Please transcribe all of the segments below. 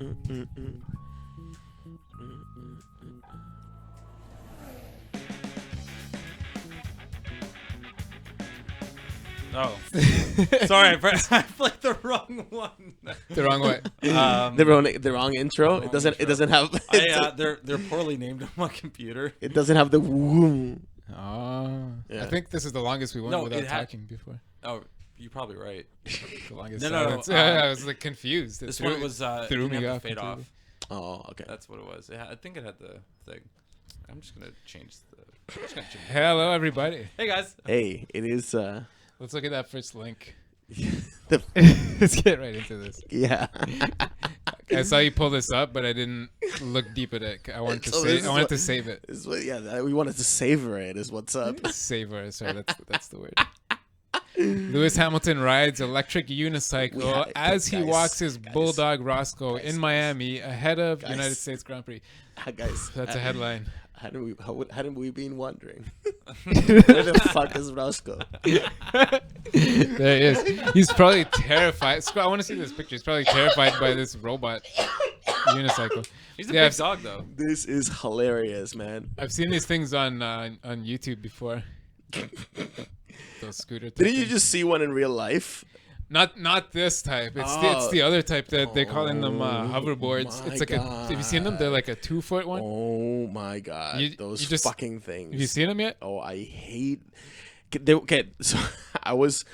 Oh, sorry, I played the wrong one. The wrong way. The wrong intro. It doesn't have. They're poorly named on my computer. It doesn't have the woo. Oh, Yeah. I think this is the longest we went without talking before. Oh, you're probably right. The longest. No. I was like confused. This one was threw me off. Fade off. Oh, okay. That's what it was. I think it had the thing. I'm just gonna change the. Hello, everybody. Hey guys. Hey, it is. Let's look at that first link. the, Let's get right into this. yeah. I saw you pull this up, but I didn't look deep at it. I wanted to save it. We wanted to savor it. Is what's up. Savor. Sorry, that's the word. Lewis Hamilton rides electric unicycle as he walks his bulldog Roscoe in Miami ahead of United States Grand Prix. Guys, that's a headline. Hadn't we been wondering? Where the fuck is Roscoe? There he is. He's probably terrified. I want to see this picture. He's probably terrified by this robot unicycle. He's a big dog, though. This is hilarious, man. I've seen these things on YouTube before. Those scooter. Didn't you just see one in real life? Not this type. It's the other type that they're calling them hoverboards. It's like have you seen them? They're like a 2-foot one. Oh my god, those fucking things. Have you seen them yet? Oh, I hate. Okay, so I was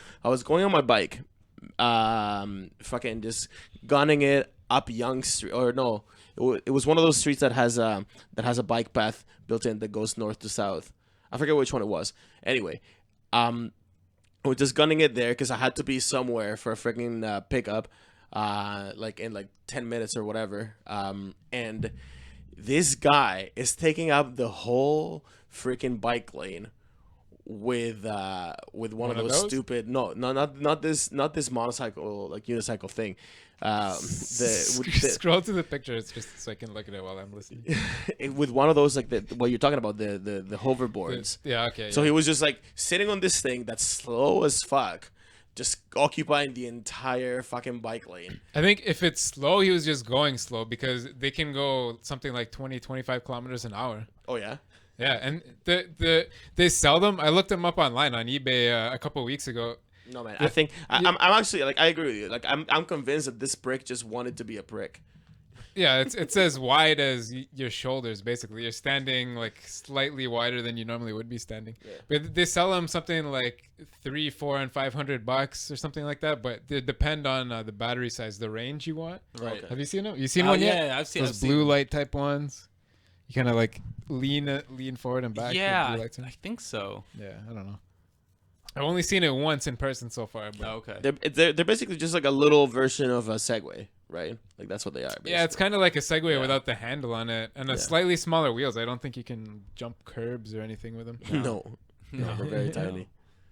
going on my bike, fucking just gunning it up Young Street, or no, it was one of those streets that has a bike path built in that goes north to south. I forget which one it was. Anyway, we're just gunning it there because I had to be somewhere for a freaking pickup, like in like 10 minutes or whatever. And this guy is taking up the whole freaking bike lane with one of those stupid not this motorcycle, like unicycle thing. Scroll to the picture. It's just so I can look at it while I'm listening. With one of those, like what you're talking about, the hoverboards. Okay. So he was just like sitting on this thing that's slow as fuck, just occupying the entire fucking bike lane. I think if it's slow, he was just going slow because they can go something like 20-25 kilometers an hour. Oh yeah. Yeah, and they sell them. I looked them up online on eBay a couple of weeks ago. No man, I think I'm actually, like, I agree with you. Like I'm convinced that this prick just wanted to be a prick. Yeah, it's as wide as your shoulders. Basically, you're standing like slightly wider than you normally would be standing. Yeah. But they sell them something like $300, $400, and $500 or something like that. But they depend on the battery size, the range you want. Right. Okay. Have you seen them? You seen one yet? Yeah, I've seen those blue light type ones. You kind of like lean forward and back. Yeah, I think so. Yeah, I don't know. I've only seen it once in person so far. But okay. They're basically just like a little version of a Segway, right? Like that's what they are. Basically. Yeah, it's kind of like a Segway without the handle on it and a slightly smaller wheels. I don't think you can jump curbs or anything with them. No, they're very tiny.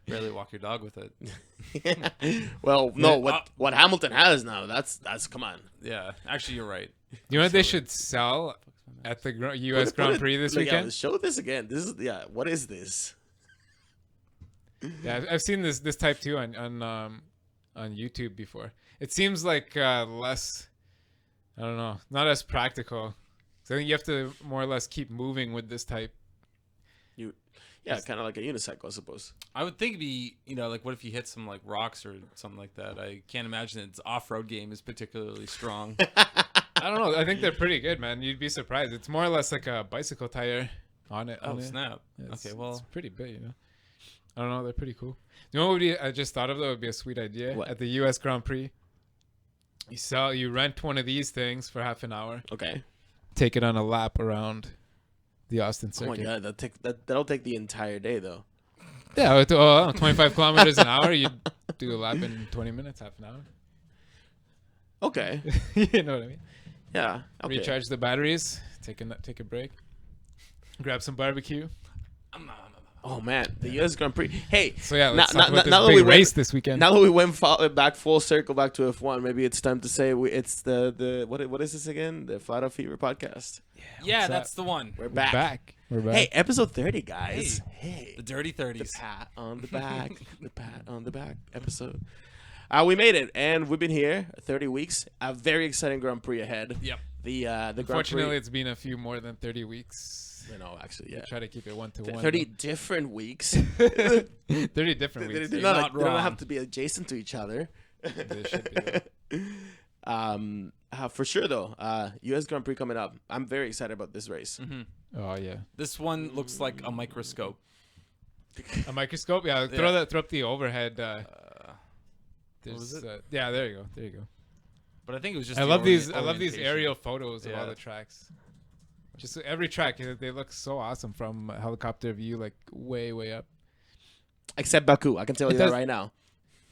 Barely walk your dog with it. Well, no, what Hamilton has now, that's come on. Yeah, actually, you're right. You know what they should sell at the U.S. Grand Prix this weekend? Yeah, show this again. This is what is this? Yeah, I've seen this type too on YouTube before. It seems like less, I don't know, not as practical. So I think you have to more or less keep moving with this type. Yeah, kind of like a unicycle, I suppose. I would think it'd be, like what if you hit some like rocks or something like that? I can't imagine its off-road game is particularly strong. I don't know. I think they're pretty good, man. You'd be surprised. It's more or less like a bicycle tire on it. Oh, snap. Yeah, okay, well. It's pretty big, I don't know. They're pretty cool. You know what I just thought of, though? Would be a sweet idea. What? At the U.S. Grand Prix, you rent one of these things for half an hour. Okay. Take it on a lap around the Austin circuit. Oh, my God. That'll take the entire day, though. Yeah, with 25 kilometers an hour, you do a lap in 20 minutes, half an hour. Okay. You know what I mean? Yeah. Okay. Recharge the batteries, take a break, grab some barbecue. Oh man, the U.S. Grand Prix. Hey, so yeah, let's talk about this big race this weekend. Now that we went back full circle back to F1, maybe it's time to say it's the what is this again? The Flat Out Fever podcast. Yeah, that's the one. We're back. Hey, episode 30, guys. Hey, the dirty 30s. The pat on the back. The pat on the back episode. We made it, and we've been here 30 weeks. A very exciting Grand Prix ahead. Yep. The Grand Unfortunately, Prix. it's been a few more than 30 weeks. No, actually, We yeah. try to keep it 1 to 1. 30 different weeks. 30 different weeks. They not don't wrong. have to be adjacent to each other. They should be, though. For sure, though. U.S. Grand Prix coming up. I'm very excited about this race. Oh yeah, This one looks like a microscope. a microscope. Yeah, throw up the overhead. was it? Yeah, there you go. But I think it was just. I the love these orientation. aerial photos of all Yeah. the tracks. Just every track, they look so awesome from a helicopter view, like way up. Except Baku. I can tell you that does- right now.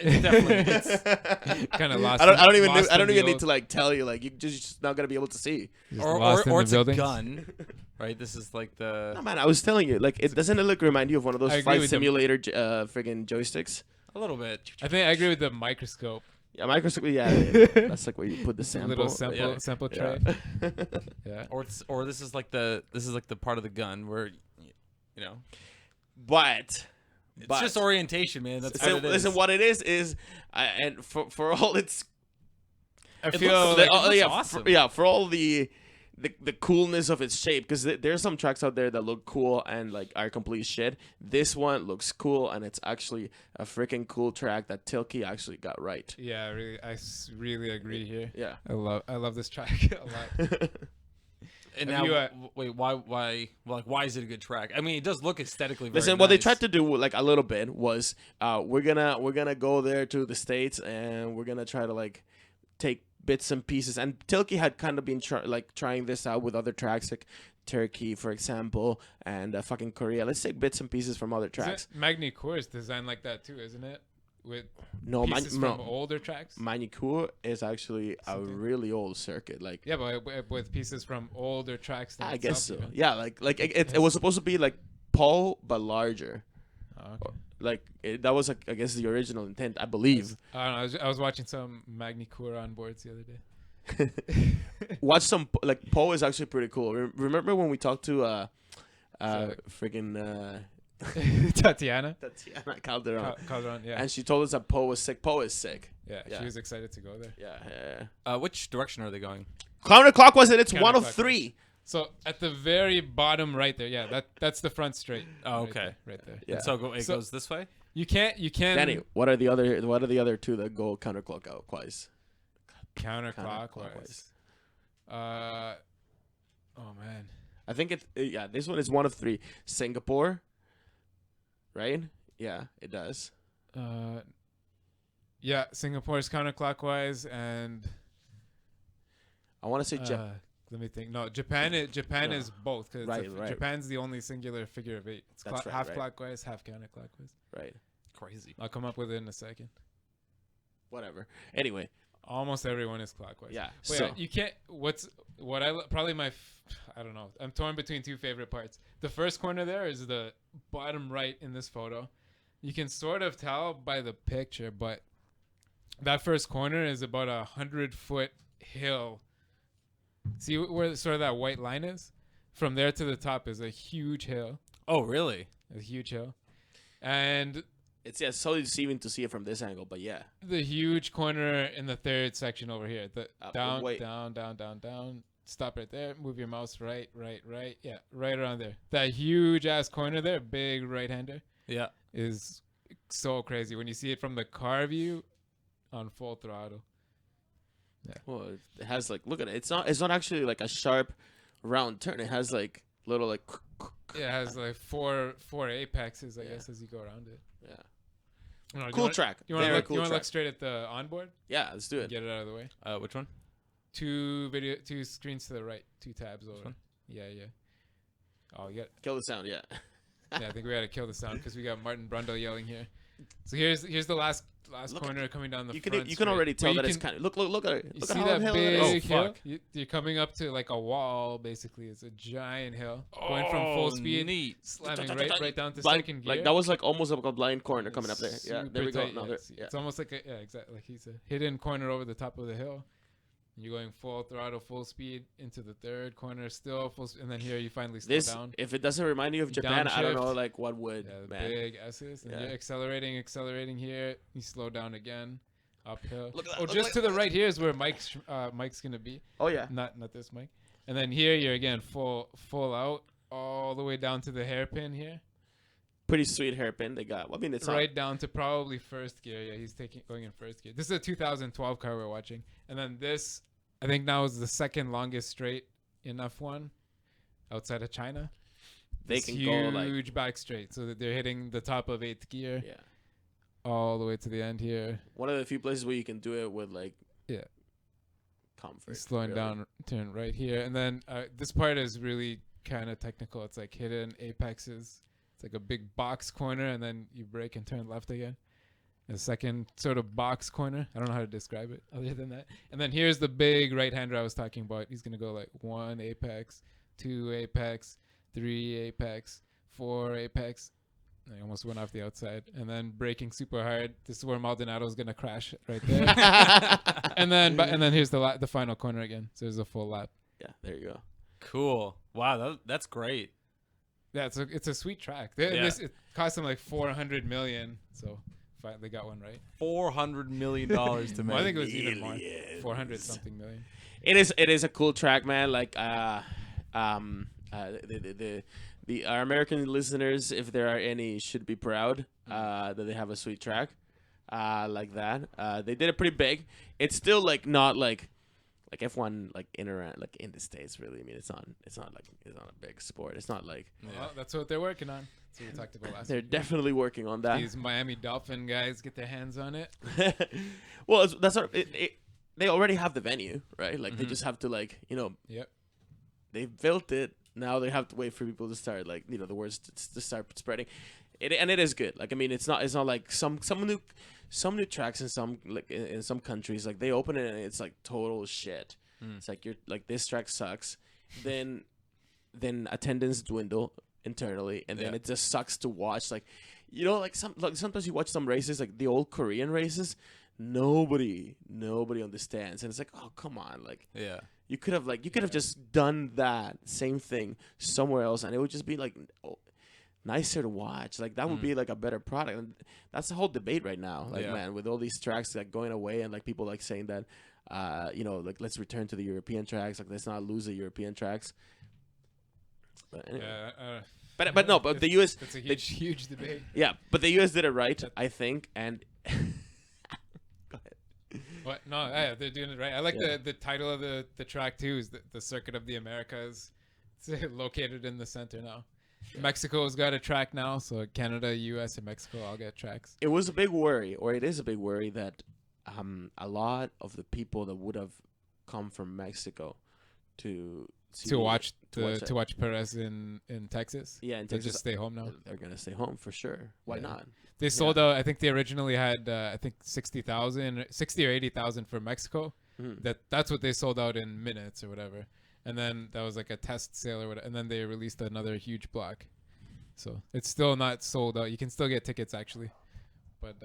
It's definitely. Kind of lost. I don't even lost I don't in even the need to like tell you. Like you're just not gonna be able to see. just or lost in the it's a buildings. gun, right? This is like the. No man, I was telling you. Like it doesn't it look remind you of one of those I agree flight with them. simulator friggin' joysticks? A little bit. I think I agree with the microscope. Yeah, microscope. Yeah, that's like where you put the sample. Little sample Yeah. sample tray. Yeah. Yeah. Or this is like the part of the gun where, you know, But it's just orientation, man. That's what it is. listen, what it is, and for all its, I It feel looks like like- yeah, awesome. for all the coolness of its shape, because there's some tracks out there that look cool and like are complete shit. This one looks cool, and it's actually a freaking cool track that Tilke actually got right. yeah, really, really agree here. Yeah. I love this track a lot. And Have now, you, wait, why is it a good track? I mean, it does look aesthetically very Listen, what they nice. tried to do like a little bit was we're gonna go there to the States, and we're gonna try to like take bits and pieces. And Tilke had kind of been trying this out with other tracks like Turkey, for example, and fucking Korea. Let's take bits and pieces from other tracks. Magny Cours is designed like that too, isn't it? With No, pieces from older tracks. Manicourt is actually a Something. really old circuit. Like Yeah, but with pieces from older tracks. I guess so. Even. Yeah, like it was supposed to be like Paul but larger. Oh, okay. Like that was like I guess the original intent, I believe. I don't know. I was watching some Magny Cours on boards the other day. Watch some like Poe is actually pretty cool. Remember when we talked to So- freaking Tatiana Tatiana Calderon, Calderon, yeah. and she told us that Poe was sick. Poe is sick. Yeah, Yeah. she was excited to go there. Yeah. Which direction are they going? Counterclockwise, and it's one of Counterclockwise. three. So at the very bottom right there, yeah, that's the front straight. Oh, right okay. there, right there. Yeah. And so it So- goes this way. You can't Danny, what are the other two that go counterclockwise? counterclockwise. Oh man. I think it's this one is one of three. Singapore, right? Yeah, it does. Yeah, Singapore is counterclockwise, and I want to say Japan. let me think. No, Japan. Japan No. is both because Right. Japan's the only singular figure of 8. It's That's right, half right. clockwise, half counterclockwise. Right. Crazy. I'll come up with it in a second. Whatever. Anyway, Almost everyone is clockwise. yeah. Wait, So you can't. Probably my. I don't know. I'm torn between two favorite parts. The first corner there is the bottom right in this photo. You can sort of tell by the picture, but that first corner is about 100-foot hill. See where sort of that white line is? From there to the top is a huge hill. Oh, really? A huge hill. And it's so deceiving to see it from this angle, but yeah. the huge corner in the third section over here. Down, wait. down. Stop right there. Move your mouse right. Yeah, right around there. That huge ass corner there, big right-hander, Yeah. is so crazy when you see it from the car view on full throttle. Well, it has like look at it. It's not actually like a sharp round turn. It has like little like It has like four apexes, I Yeah. guess, as you go around it. yeah. No, do Cool track. You want to Very look? cool You want to track. look straight at the onboard? Yeah, let's do it. Get it out of the way. Which one? Two screens to the right, 2 tabs over. one? Yeah. Oh, you got. Kill the sound. Yeah. Yeah, I think we got to kill the sound because we got Martin Brundle yelling here. So here's the last Look corner coming down the You front. can already tell Wait, you that it's can- kind of look at it. You Look see at how that hill it is. big Oh, hill? fuck. You're coming up to like a wall, basically. It's a giant hill going from full speed, Neat. slamming right down to Blind, second gear. like that was like almost like a blind corner coming up there. Yeah, there we Super go. tight, No, yeah. there, It's, yeah. it's almost like exactly like he said, hidden corner over the top of the hill. You're going full throttle, full speed into the third corner, still full, and then here you finally slow This, down. if it doesn't remind you of Japan, I don't know Downshift. like what would. Yeah, the man. big S's, and Yeah. you're accelerating here. You slow down again. uphill. Look at that, Oh, look just at to the that. right here is where Mike's gonna be. Oh yeah. Not this mic. And then here you're again full out all the way down to the hairpin here. Pretty sweet hairpin they got. I mean, it's Right down to probably first gear. Yeah, he's going in first gear. This is a 2012 car we're watching. And then this, I think now is the second longest straight in F1 outside of China. They This can huge go like back straight, so that they're hitting the top of 8th gear yeah. all the way to the end here. One of the few places where you can do it with like Yeah. comfort. Slowing really. down, turn right here. And then this part is really kind of technical. It's like hidden apexes. It's like a big box corner, and then you brake and turn left again. A second sort of box corner. I don't know how to describe it other than that. And then here's the big right-hander I was talking about. He's going to go like 1 apex, 2 apex, 3 apex, 4 apex. I almost went off the outside. And then braking super hard. This is where Maldonado's going to crash right there. and then here's the final corner again. So there's a full lap. Yeah, there you go. Cool. Wow, that's great. Yeah, it's a sweet track. Yeah. It cost them like $400 million. So they got one right. $400 million to make. Well, I think it was even more. Millions. 400 something million. It is a cool track, man. Like our American listeners, if there are any, should be proud that they have a sweet track like that. They did it pretty big. It's still like not like F1 like in the States really. I mean, it's not a big sport. It's not like Well, that's what they're working on. That's what we talked about last they're week. definitely working on that. These Miami Dolphin guys get their hands on it. Well, that's what they already have the venue, right? Like they just have to like Yep. they built it. Now they have to wait for people to start like the words to start spreading. And it is good. Like I mean, it's not like some new tracks in some countries like they open it and it's like total shit. It's like you're like this track sucks. Then attendance dwindle internally, and then it just sucks to watch. Like sometimes you watch some races like the old Korean races. Nobody understands, and it's like, oh come on, like Yeah. you could have just done that same thing somewhere else, and it would just be like nicer to watch. Like that would be like a better product. And that's the whole debate right now. Like man, with all these tracks like going away, and like people like saying that, like let's return to the European tracks. Like let's not lose the European tracks. But anyway. But no, but the US. That's a huge debate. Yeah, but the US did it right, I think, and. Go ahead. What? No, yeah, they're doing it right. I like the title of the track too. Is the Circuit of the Americas. It's located in the center now. Mexico's got a track now, so Canada, US, and Mexico all get tracks. It was a big worry, or it is a big worry, that a lot of the people that would have come from Mexico to watch Perez in Texas. Yeah, in they Texas, just stay home now. They're gonna stay home for sure. Why not? They sold out. I think they originally had 60 or 80,000 for Mexico. That's what they sold out in minutes or whatever. And then that was like a test sale or whatever. And then they released another huge block. So it's still not sold out. You can still get tickets actually, but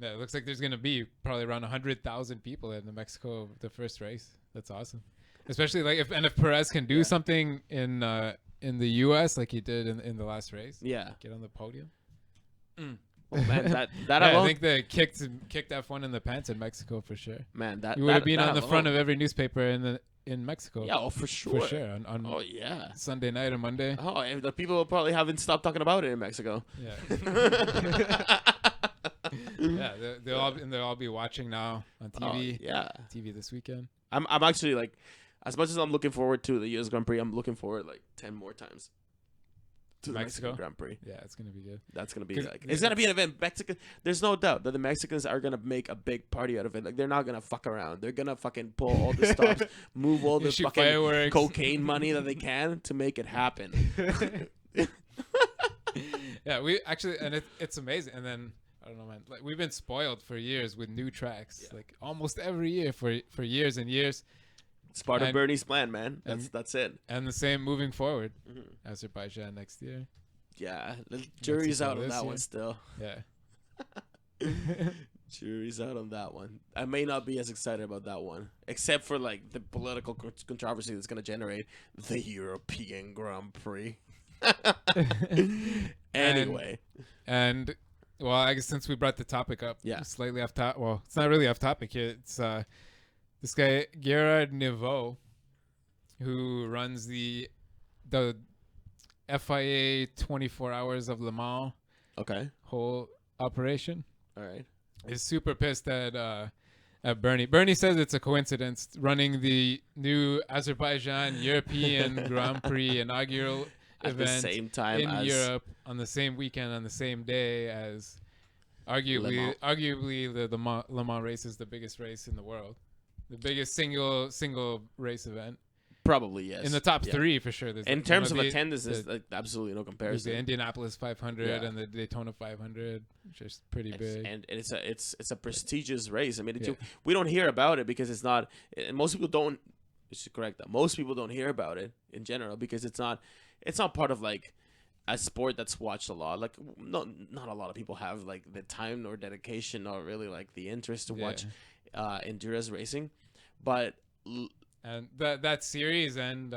yeah, it looks like there's gonna be probably around 100,000 people in the first race. That's awesome. Especially like if Perez can do something in the US like he did in the last race. Yeah. Get on the podium. Well, man, that Yeah, alone, I think they kicked F1 in the pants in Mexico for sure. man, that You would have been that on the alone. front of every newspaper in Mexico. Yeah, oh for sure. For sure. On Oh yeah. Sunday night or Monday. Oh, and the people probably haven't stopped talking about it in Mexico. Yeah. Yeah, they'll all be watching now on TV. Oh, yeah. TV this weekend. I'm actually like, as much as I'm looking forward to the U.S. Grand Prix, I'm looking forward like 10 more times to the Mexico? Mexican Grand Prix. Yeah, it's gonna be good. That's gonna be 'Cause like, it's gonna be an event. Mexican, there's no doubt that the Mexicans are gonna make a big party out of it. Like they're not gonna fuck around. They're gonna fucking pull all the stops, move all the Shoot fucking fireworks. cocaine money that they can to make it happen. Yeah, we actually, and it's amazing. And then I don't know, man. Like we've been spoiled for years with new tracks, like almost every year for years and years. It's part of And- Bernie's plan, man. That's it. And the same moving forward. Azerbaijan next year. Yeah, the jury's Mexico out on this that year. one still. Yeah. Jury's out on that one. I may not be as excited about that one, except for like the political controversy that's going to generate the European Grand Prix. Anyway, And Well, I guess since we brought the topic up, Yeah. slightly off top. Well, it's not really off topic here. It's this guy Gerard Neveu, who runs the FIA 24 Hours of Le Mans Okay. whole operation, All right. is super pissed at Bernie. Bernie says it's a coincidence running the new Azerbaijan European Grand Prix inaugural At the event same time in as Europe on the same weekend on the same day as arguably the Le Mans race is the biggest race in the world, the biggest single race event. Probably yes. In the top Yeah. 3 for sure. There's In like, terms you of know, attendance, there's the- like absolutely no there's comparison. the Indianapolis 500 Yeah. and the Daytona 500, which is pretty big. And it's a prestigious race. I mean, Yeah. we don't hear about it because it's not. And most people don't. It's correct that most people don't hear about it in general because it's not part of like a sport that's watched a lot. Like not a lot of people have like the time or dedication or really like the interest to watch endurance racing, but. And that series and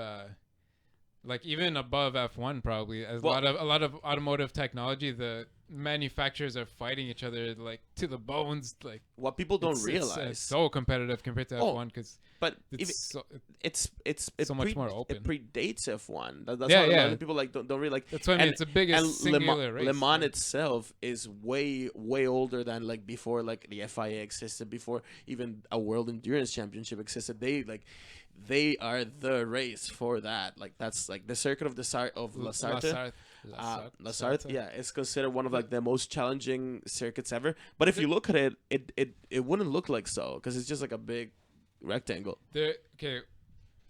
like even above F1 probably as a lot of automotive technology, the manufacturers are fighting each other like to the bones. Like What people don't it's realize, so competitive compared to F1 because but it's it's so much more open. It predates F1. That's Yeah, why a lot yeah. of people like don't really like. That's what I mean. It's the biggest singular race. Le Mans itself is way older than like before like the FIA existed, before even a World Endurance Championship existed. They are the race for that. Like that's like the circuit of La Sarthe. La Sarthe, yeah, it's considered one of like the most challenging circuits ever. But if you look at it, it wouldn't look like so because it's just like a big rectangle. Okay,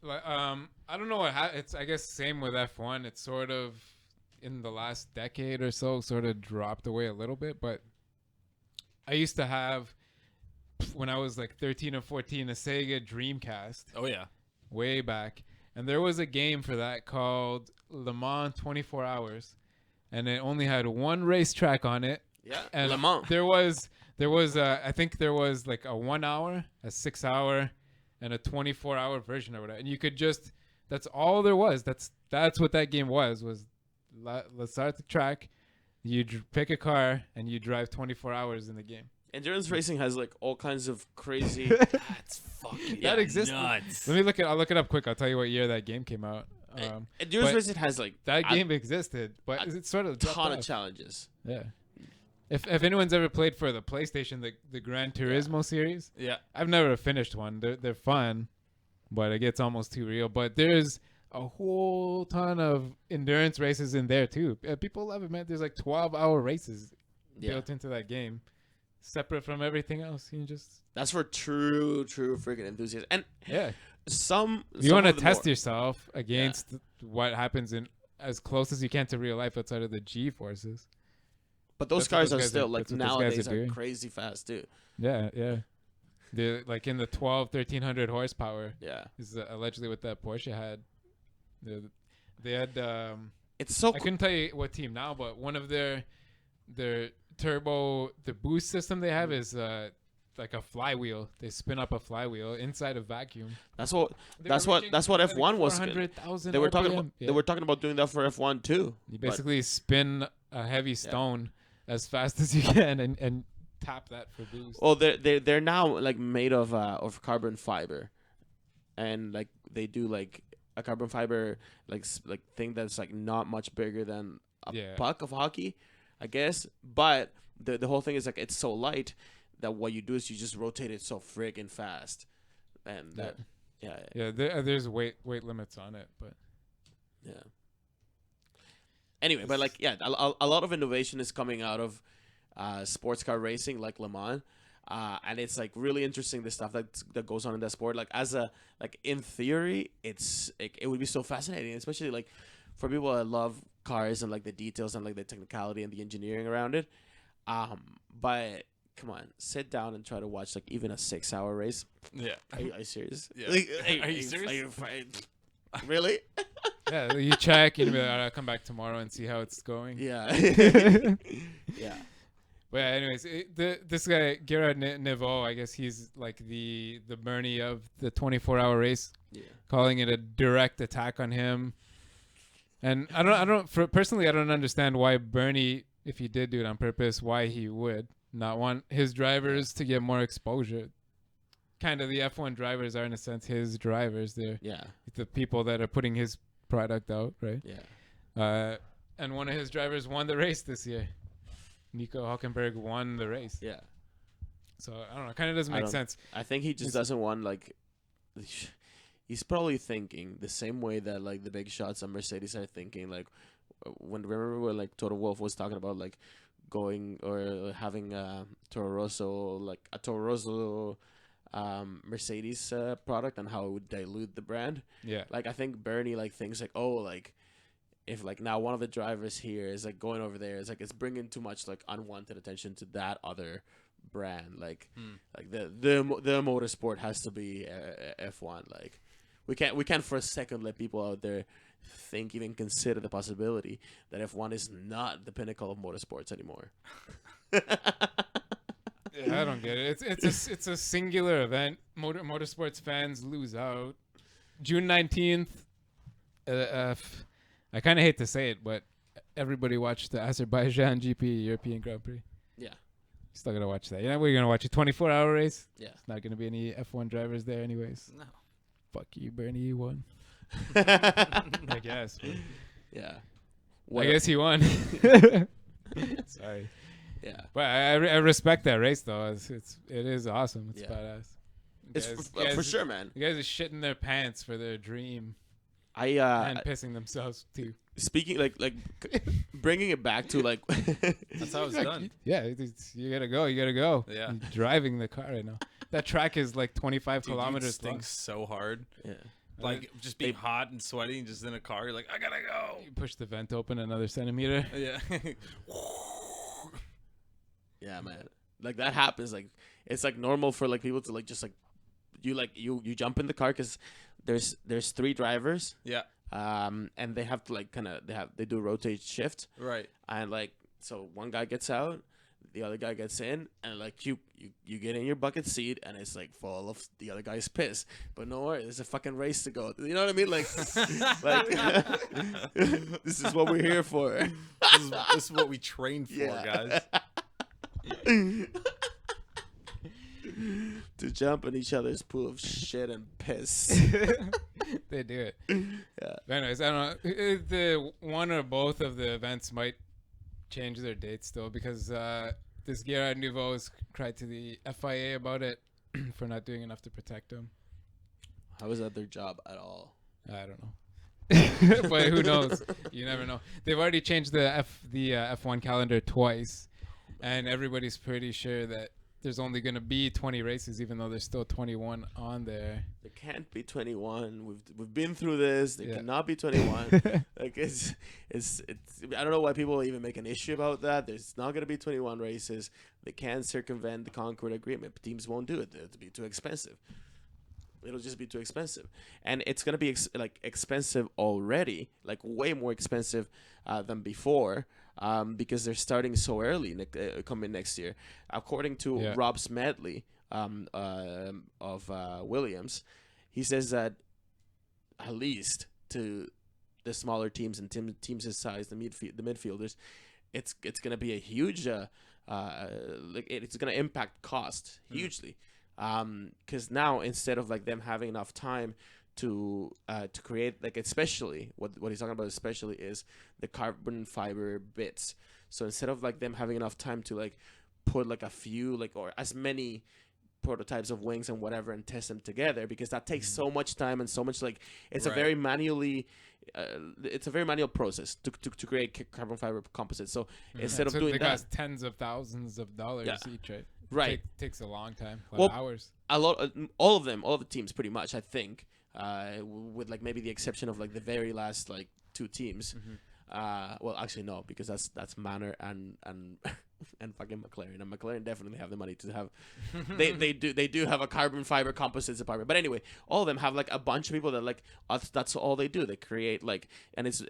I don't know what it's. I guess same with F1. It's sort of in the last decade or so, sort of dropped away a little bit. But I used to have, when I was like 13 or 14, a Sega Dreamcast. Oh yeah. Way back, and there was a game for that called Le Mans 24 Hours, and it only had one racetrack on it. Yeah, and Le Mans. There was I think there was like a 1 hour, a 6 hour, and a 24 hour version of it, and you could just, that's all there was. That's what that game was let's start the track. You pick a car and you drive 24 hours in the game. Endurance racing has like all kinds of crazy. That's fucking That exists. nuts. I'll look it up quick. I'll tell you what year that game came out. Endurance but racing has like that game existed, but it's sort of dropped ton of off. challenges. Yeah. If anyone's ever played for the PlayStation, the Gran Turismo series, Yeah. I've never finished one. They're fun, but it gets almost too real. But there's a whole ton of endurance races in there too. People love it, man. There's like 12-hour races built into that game, separate from everything else. You can just That's for true freaking enthusiasts. And yeah. some You want to of the test more- yourself against what happens in as close as you can to real life outside of the G forces. But those That's what cars those are guys still are- like that's what those guys nowadays are are doing. crazy fast too. Yeah. They're like in the 1300 horsepower. Yeah, Is allegedly what that Porsche had. They had. it's so I couldn't tell you what team now, but one of their turbo, the boost system they have is like a flywheel. They spin up a flywheel inside a vacuum. That's what They that's were what reaching, that's what I think, F1 was. 400,000 They were talking RPM. about Yeah. they were talking about doing that for F1 too. You basically spin a heavy stone as fast as you can and tap that for boost. Well, they're now like made of carbon fiber, and like they do like a carbon fiber like thing that's like not much bigger than a puck of hockey, I guess. But the whole thing is like it's so light that what you do is you just rotate it so friggin' fast, and that There's weight limits on it, but yeah. Anyway, but like a lot of innovation is coming out of sports car racing like Le Mans. And it's like really interesting, the stuff that goes on in that sport. Like in theory, it would be so fascinating, especially like for people that love cars and like the details and like the technicality and the engineering around it. But come on, sit down and try to watch like even a 6-hour race. Yeah. Are you serious? Yeah. Like, Are you serious? Are you really? yeah, you check and I'll come back tomorrow and see how it's going. Yeah. Yeah. But yeah, anyways, this guy Gerard Neveu, I guess he's like the Bernie of the 24-hour race, calling it a direct attack on him. And personally, I don't understand why Bernie if he did do it on purpose, why he would not want his drivers to get more exposure. Kind of the F1 drivers are, in a sense, his drivers. They're the people that are putting his product out, right? Yeah. And one of his drivers won the race this year. Nico Hülkenberg won the race. Yeah. So, I don't know. Kind of doesn't make sense. I think he just doesn't want, like... He's probably thinking the same way that, like, the big shots on Mercedes are thinking. Like, remember when, like, Toto Wolff was talking about, like, going or having Toro Rosso, like, a Toro Rosso... Mercedes product and how it would dilute the brand. Yeah. Like, I think Bernie, like, thinks, like, oh, like, if, like, now one of the drivers here is, like, going over there, it's, like, it's bringing too much, like, unwanted attention to that other brand. Like, like the motorsport has to be F1. Like, we can't for a second let people out there think, even consider the possibility that F1 is not the pinnacle of motorsports anymore. Yeah, I don't get it. It's a singular event. Motorsports fans lose out. June 19th. I kind of hate to say it, but everybody watched the Azerbaijan GP European Grand Prix. Yeah. Still gonna watch that. You know, we're gonna watch a 24-hour race. Yeah. It's not gonna be any F1 drivers there, anyways. No. Fuck you, Bernie. You won. I guess. Yeah. I guess he won. Sorry. Yeah, but I respect that race though. It is awesome. It's badass. It's for sure, man. You guys are shitting their pants for their dream. And pissing themselves too. Speaking like bringing it back to like that's how it's done. Yeah, you gotta go. Yeah, you're driving the car right now. That track is like 25 Dude, kilometers long. long. So hard. Yeah. Like just being hot and sweaty and just in a car, you're like, I gotta go. You push the vent open another centimeter. Yeah. Yeah, man. Like that happens. Like it's like normal for like people to like just like you jump in the car because there's 3 drivers. Yeah. And they have to like they do a rotate shift. Right. And like so one guy gets out, the other guy gets in, and like you get in your bucket seat and it's like full of the other guy's piss. But no worry, there's a fucking race to go. You know what I mean? Like this is what we're here for. This is what we train for, guys. To jump in each other's pool of shit and piss. They do it. Yeah. But anyways, I don't know. The one or both of the events might change their dates still because this Gerard Nouveau has cried to the FIA about it for not doing enough to protect them. How is that their job at all? I don't know. But who knows? You never know. They've already changed the F1 calendar twice. And everybody's pretty sure that there's only going to be 20 races, even though there's still 21 on there. There can't be 21. We've been through this. There cannot be 21. Like it's. I don't know why people even make an issue about that. There's not going to be 21 races. They can't circumvent the Concord Agreement. Teams won't do it. It'll be too expensive. It'll just be too expensive, and it's gonna be expensive already, like way more expensive than before. Because they're starting so early coming next year. According to Rob Smedley of Williams, he says that at least to the smaller teams and teams his size, the midfielders, it's going to be a huge it's going to impact cost hugely. Because now instead of like them having enough time to create, like, especially what he's talking about especially is the carbon fiber bits. So instead of like them having enough time to like put like a few like or as many prototypes of wings and whatever and test them together, because that takes so much time and so much like it's a very manually it's a very manual process to create carbon fiber composites. So instead of doing that, cost tens of thousands of dollars each, right? Right. Takes a long time, hours. All of the teams pretty much, I think, with like maybe the exception of like the very last like 2 teams. Well, actually no, because that's Manor and and fucking McLaren, and McLaren definitely have the money to have. they do have a carbon fiber composites department, but anyway, all of them have like a bunch of people that like that's all they do. They create like, and it's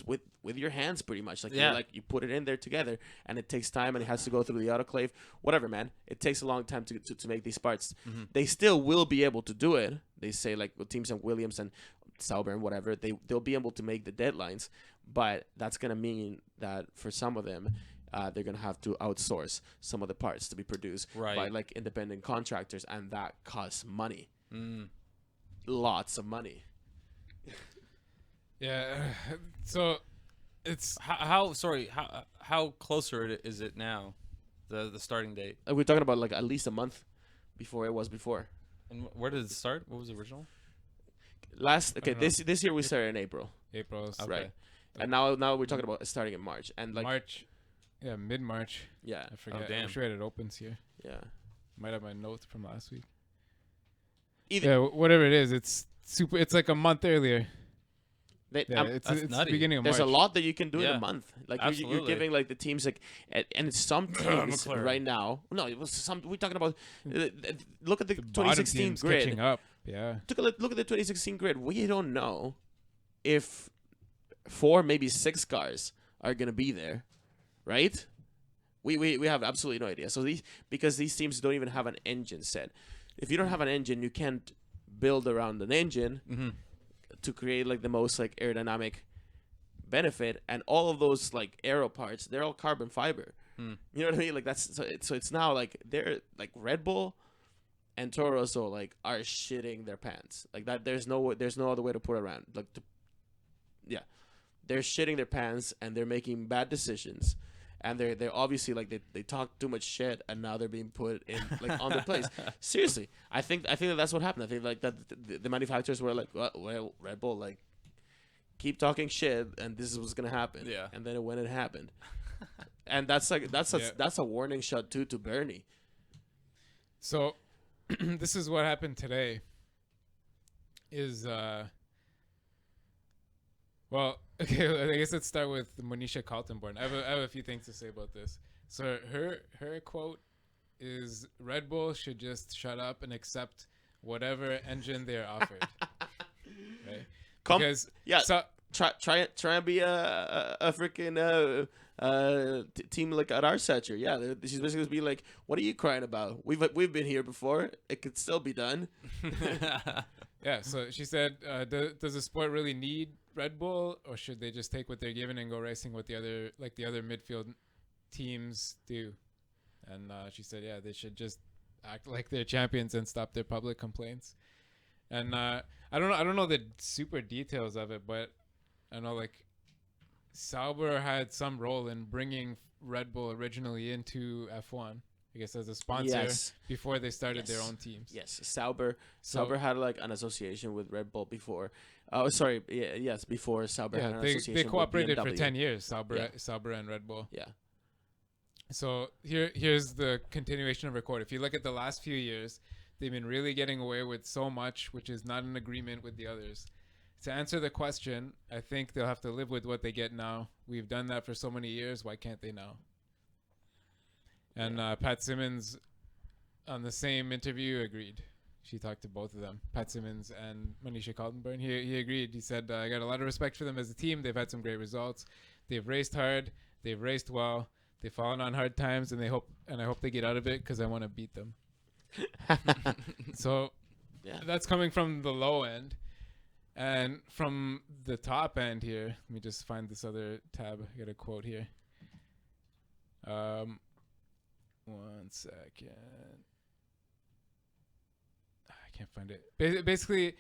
with your hands pretty much. Like you put it in there together, and it takes time, and it has to go through the autoclave. Whatever, man, it takes a long time to make these parts. They still will be able to do it. They say like with teams like Williams and Sauber and whatever, they'll be able to make the deadlines, but that's gonna mean that for some of them, they're gonna have to outsource some of the parts to be produced Right. by like independent contractors, and that costs money, Mm. lots of money. Yeah. So it's How closer is it now, the starting date? We're talking about like at least a month before it was before. And where did it start? What was the original? This year we started in April, April, Okay. right? And now we're talking about starting in March, and like March. Yeah, mid-March. yeah, I forget. damn. I'm sure it opens here. yeah. Might have my notes from last week. Either Yeah, whatever it is, it's super. It's like a month earlier. Yeah, it's That's the nutty. beginning of there's March. a lot that you can do in Yeah. a month. Like you're Absolutely. giving like the teams like, and it's some teams McLaren. right now. No, it was some. We're talking about. Look at the, The bottom 2016 teams grid. catching up. Yeah. Look at the 2016 grid. We don't know if 4, maybe 6 cars are gonna be there, right? We have absolutely no idea. So because these teams don't even have an engine set. If you don't have an engine, you can't build around an engine Mm-hmm. to create like the most like aerodynamic benefit, and all of those like aero parts, they're all carbon fiber. Hmm. You know what I mean? Like that's so it's now like they're like Red Bull and Toro Rosso like are shitting their pants like that. There's no other way to put it around. Yeah, they're shitting their pants and they're making bad decisions. And they're obviously like they talk too much shit, and now they're being put in like on their place. Seriously, I think that's what happened. I think like that the manufacturers were like, well, Red Bull, like keep talking shit, and this is what's gonna happen. Yeah. And then when it happened, and that's a warning shot too to Bernie. So this is what happened today. Well, okay, I guess let's start with Monisha Kaltenborn. I have a few things to say about this. So her quote is Red Bull should just shut up and accept whatever engine they're offered. Right? Because yeah. so, Try and be a freaking team like at our Arsacher. Yeah, she's basically be like, "What are you crying about? We've been here before. It could still be done." yeah, so she said, does the sport really need Red Bull, or should they just take what they're given and go racing what the other midfield teams do? And she said, yeah, they should just act like they're champions and stop their public complaints. And I don't know the super details of it, but I know like Sauber had some role in bringing Red Bull originally into F1. I guess as a sponsor before they started their own teams. Yes, Sauber had like an association with Red Bull before. Before Sauber had an association. They cooperated with for BMW. 10 years, Sauber and Red Bull. Yeah. So here's the continuation of her quote. If you look at the last few years, they've been really getting away with so much, which is not in agreement with the others. To answer the question, I think they'll have to live with what they get now. We've done that for so many years. Why can't they now? And Pat Simmons, on the same interview, agreed. She talked to both of them, Pat Simmons and Monisha Kaltenborn. He agreed. He said, I got a lot of respect for them as a team. They've had some great results. They've raced hard. They've raced well. They've fallen on hard times, and I hope they get out of it because I want to beat them. So that's coming from the low end. And from the top end here, let me just find this other tab. I got a quote here. 1 second. I can't find it. Basically,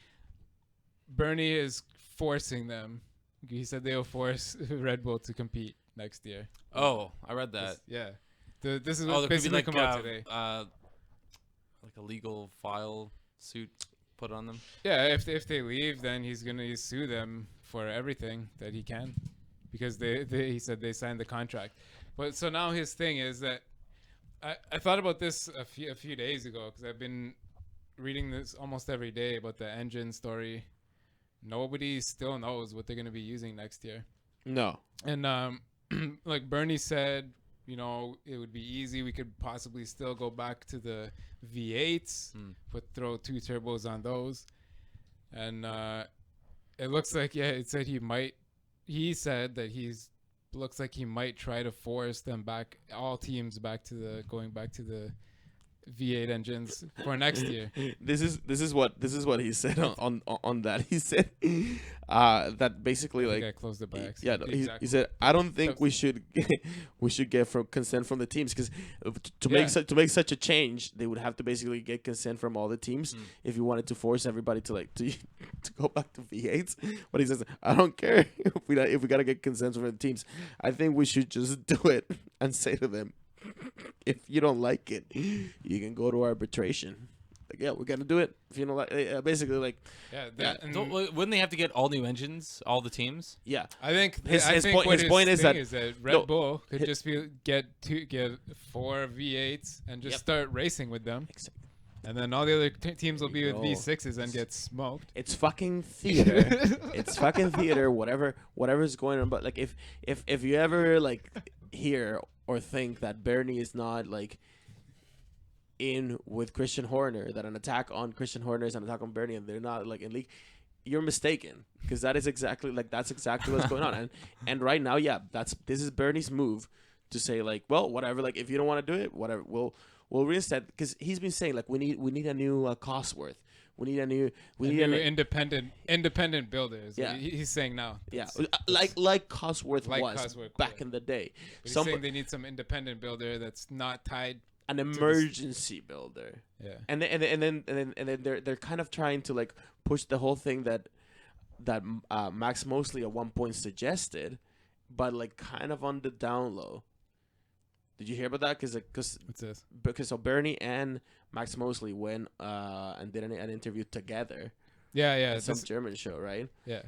Bernie is forcing them. He said they'll force Red Bull to compete next year. Oh, I read that. This is there what could be basically come out today. Like a legal file suit put on them. Yeah, if they leave, then he's gonna sue them for everything that he can, because he said they signed the contract. But so now his thing is that I thought about this a few days ago, because I've been reading this almost every day about the engine story. Nobody still knows what they're gonna be using next year. No. And like Bernie said, it would be easy. We could possibly still go back to the V8s, throw 2 turbos on those. And it looks like, it said he said that looks like he might try to force them back, all teams going back to the V8 engines for next year. This is what he said on that. He said that basically I like think I closed it by accident. yeah, no, The he exact said I don't think That's- we should get from consent from the teams because to Yeah. make such a change they would have to basically get consent from all the teams if you wanted to force everybody to like to go back to V8s. But he says I don't care if we gotta get consent from the teams. I think we should just do it and say to them, if you don't like it, you can go to arbitration. Like, yeah, we're gonna do it. If you don't like, basically, like, Yeah, Yeah. and Wouldn't they have to get all new engines, all the teams? yeah, I think His what point is thing that- Red no, Bull could hi- just get 4 V8s and just Yep. start racing with them, exactly. and then all the other teams will be with No. V6s and get smoked. It's fucking theater. It's fucking theater. Whatever's going on. But like, if you ever like hear or think that Bernie is not like in with Christian Horner, that an attack on Christian Horner is an attack on Bernie, and they're not like in league, you're mistaken, because that's exactly what's going on. And right now, yeah, this is Bernie's move to say like, well, whatever, like if you don't want to do it, whatever, we'll reinstead, because he's been saying like we need a new Cosworth. We need a new independent builders. Yeah. He's saying now. Yeah, That's- like Cosworth Like was Cosworth, back yeah. in the day. He's saying they need some independent builder that's not tied. An emergency builder, Yeah. and then they're kind of trying to like push the whole thing that Max Mosley at one point suggested, but like kind of on the down low. Did you hear about that? What's this? Because Bernie and Max Mosley went and did an interview together Yeah, yeah. at some German show, right? Yeah.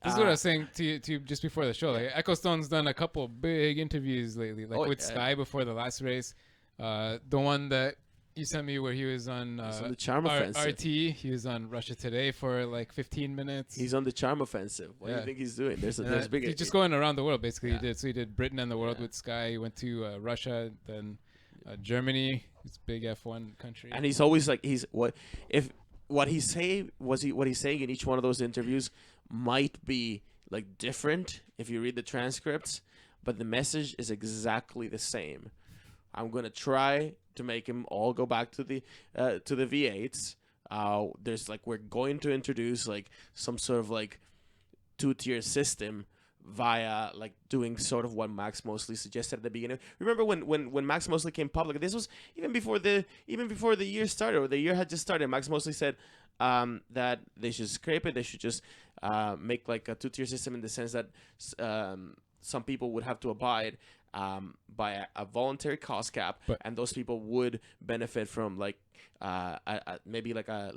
This is what I was saying to you just before the show. Like, Ecclestone's done a couple big interviews lately, like with Sky before the last race. The one that you sent me where he was on, He's on the Charm Offensive. RT. He was on Russia Today for like 15 minutes. He's on the Charm Offensive. What do Yeah. you think he's doing? There's And, big. he's just going around the world basically. Yeah. He did Britain and the world Yeah. with Sky. He went to Russia, then Germany. It's a big F1 country. And he's always like what he's saying in each one of those interviews might be like different if you read the transcripts, but the message is exactly the same. I'm gonna try to make him all go back to the V8s. There's like we're going to introduce like some sort of like 2-tier system via like doing sort of what Max Mosley suggested at the beginning. Remember when Max Mosley came public? This was even before the year started, or the year had just started. Max Mosley said that they should scrape it. They should just make like a 2-tier system in the sense that some people would have to abide by a voluntary cost cap, and those people would benefit from like maybe like a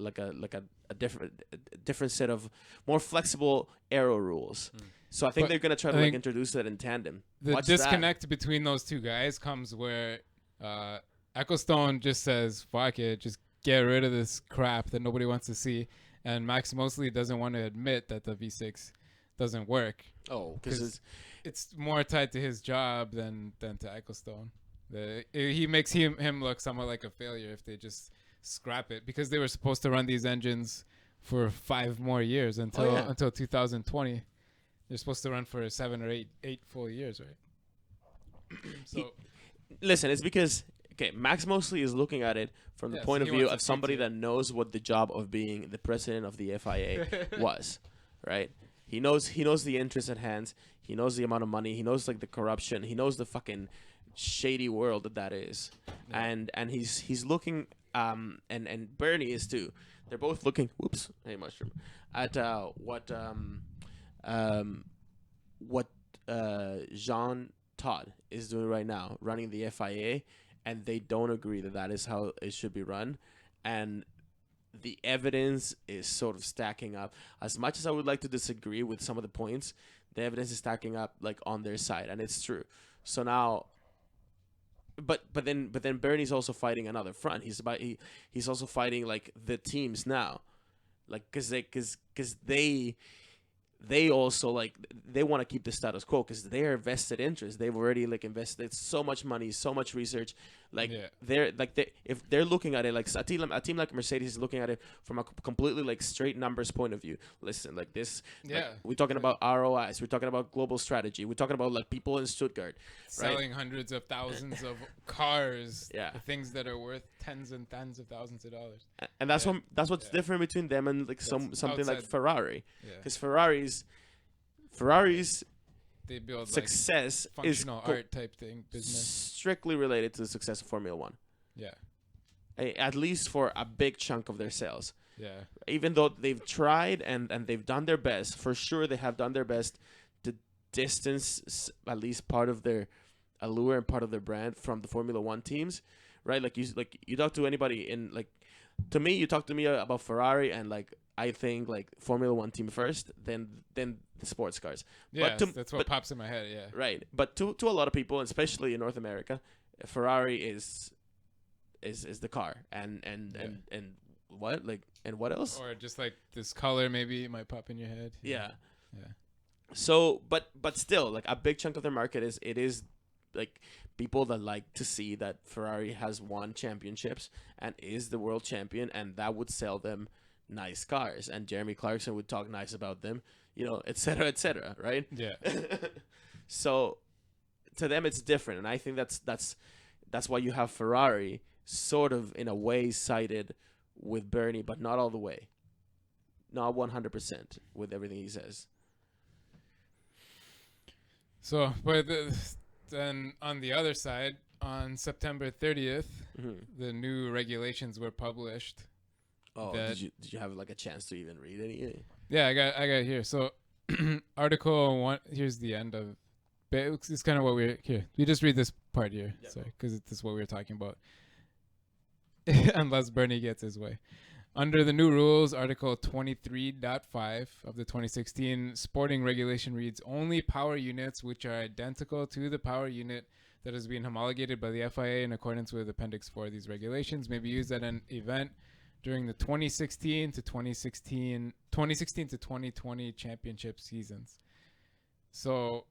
different set of more flexible aero rules. So I think they're gonna try to like introduce that in tandem. The Watch disconnect between those two guys comes where Ecclestone just says, "Fuck it, just get rid of this crap that nobody wants to see," and Max Mosley doesn't want to admit that the V6 doesn't work. Oh, because it's more tied to his job than to Ecclestone. He makes him look somewhat like a failure if they just scrap it, because they were supposed to run these engines for 5 more years until 2020. They're supposed to run for 7 or 8 full years, right? So listen, it's because Max Mosley is looking at it from the point of view of somebody that knows what the job of being the president of the FIA was, right? He knows the interest at hand. He knows the amount of money. He knows like the corruption. He knows the fucking shady world that is. Yeah. And he's looking and Bernie is too. They're both looking hey mushroom at what Jean Todt is doing right now, running the FIA, and they don't agree that is how it should be run. And the evidence is sort of stacking up. As much as I would like to disagree with some of the points, the evidence is stacking up like on their side, and it's true. So now, but then Bernie's also fighting another front. He's also fighting like the teams now, like because they also like they want to keep the status quo because they're vested interest. They've already like invested so much money, so much research. Like if they're looking at it like a team like Mercedes is looking at it from a completely like straight numbers point of view. Listen, like this, like, we're talking about ROIs, we're talking about global strategy, we're talking about like people in Stuttgart selling hundreds of thousands of cars, yeah, things that are worth tens and tens of thousands of dollars. And that's what's different between them and like something like Ferrari, because Ferraris they build success like functional art type thing business strictly related to the success of Formula One. Yeah, at least for a big chunk of their sales. Yeah, even though they've tried and they've done their best, for sure they have done their best to distance at least part of their allure and part of their brand from the Formula One teams, right? Like you talk to anybody in like, to me, you talk to me about Ferrari and like I think like Formula One team first, then the sports cars. Yeah, that's what pops in my head. Yeah, right. But to a lot of people, especially in North America, Ferrari is the car and what like and what else? Or just like this color, maybe it might pop in your head. Yeah. Yeah. So, but still, like a big chunk of their market is like people that like to see that Ferrari has won championships and is the world champion, and that would sell them nice cars, and Jeremy Clarkson would talk nice about them, you know, et cetera, right? Yeah. So, to them, it's different, and I think that's why you have Ferrari sort of in a way sided with Bernie, but not all the way, not 100% with everything he says. So, but then on the other side, on September 30th, the new regulations were published. Oh, did you have like a chance to even read any? Yeah, I got it here. So, Article 1. Here's the end of. It's kind of what we're here. We just read this part here, sorry, because this is what we were talking about. Unless Bernie gets his way. Under the new rules, Article 23.5 of the 2016 sporting regulation reads, only power units which are identical to the power unit that is being homologated by the FIA in accordance with Appendix 4 of these regulations may be used at an event during the 2016 to 2020 championship seasons. So